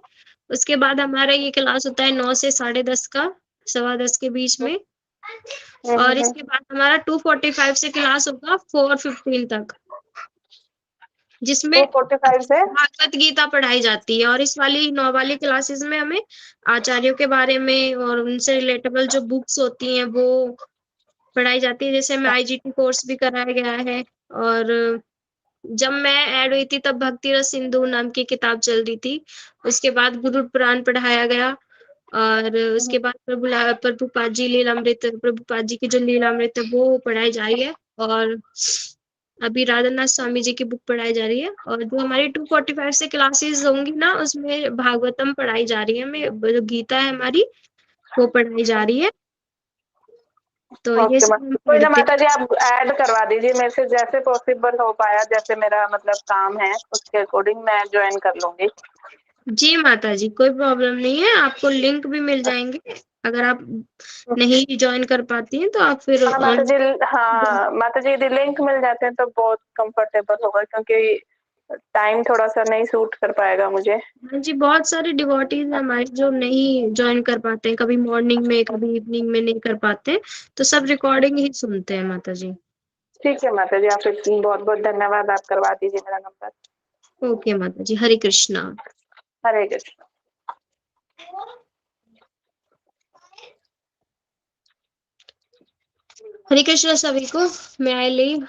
उसके बाद हमारा ये क्लास होता है 9 से 10:30 का, 10:15 के बीच में और इसके बाद हमारा 2:45 से क्लास होगा 4:15 तक जिसमें 2:45 से भागवत गीता पढ़ाई जाती है। और इस वाली 9 वाली क्लासेस में हमें आचार्यों के बारे में और उनसे रिलेटेबल जो बुक्स होती हैं वो पढ़ाई जाती है। जैसे हमें आईजीटी कोर्स भी कराया गया है और जब मैं ऐड हुई थी तब भक्ति रस सिंधु नाम की किताब चल रही थी। उसके बाद गुरु पुराण पढ़ाया गया और उसके बाद प्रभुपाद जी लीलामृत, प्रभुपाद जी की जो लीलामृत है वो पढ़ाई जा रही है और अभी राधानाथ स्वामी जी की बुक पढ़ाई जा रही है। और जो हमारी 2:45 से क्लासेस होंगी ना उसमें भागवतम पढ़ाई जा रही है, हमें जो गीता है हमारी वो पढ़ाई जा रही है। तो ये ओके सब हम कोई ना पढ़ते माता जी, हैं। आप ऐड करवा दीजिए मेरे से, जैसे पॉसिबल हो पाया, जैसे मेरा मतलब काम है उसके अकॉर्डिंग मैं ज्वाइन कर लूंगी। जी माता जी कोई प्रॉब्लम नहीं है, आपको लिंक भी मिल जाएंगे अगर आप नहीं ज्वाइन कर पाती हैं तो आप फिर हाँ माता जी, हाँ माता जी यदि लिंक मिल जाते हैं तो बहुत कंफर्टेबल होगा, क्योंकि टाइम थोड़ा सा नहीं सूट कर पाएगा मुझे। हाँ जी बहुत सारे डिवोटीज हमारे जो नहीं ज्वाइन कर पाते हैं, कभी मॉर्निंग में कभी इवनिंग में नहीं कर पाते तो सब रिकॉर्डिंग ही सुनते हैं माता जी। ठीक है माता जी, आप बहुत बहुत धन्यवाद, आप करवा दीजिए मेरा नंबर। ओके माता जी, हरे कृष्णा। हरे कृष्ण। हरे कृष्णा सभी को। मैं आई लीव।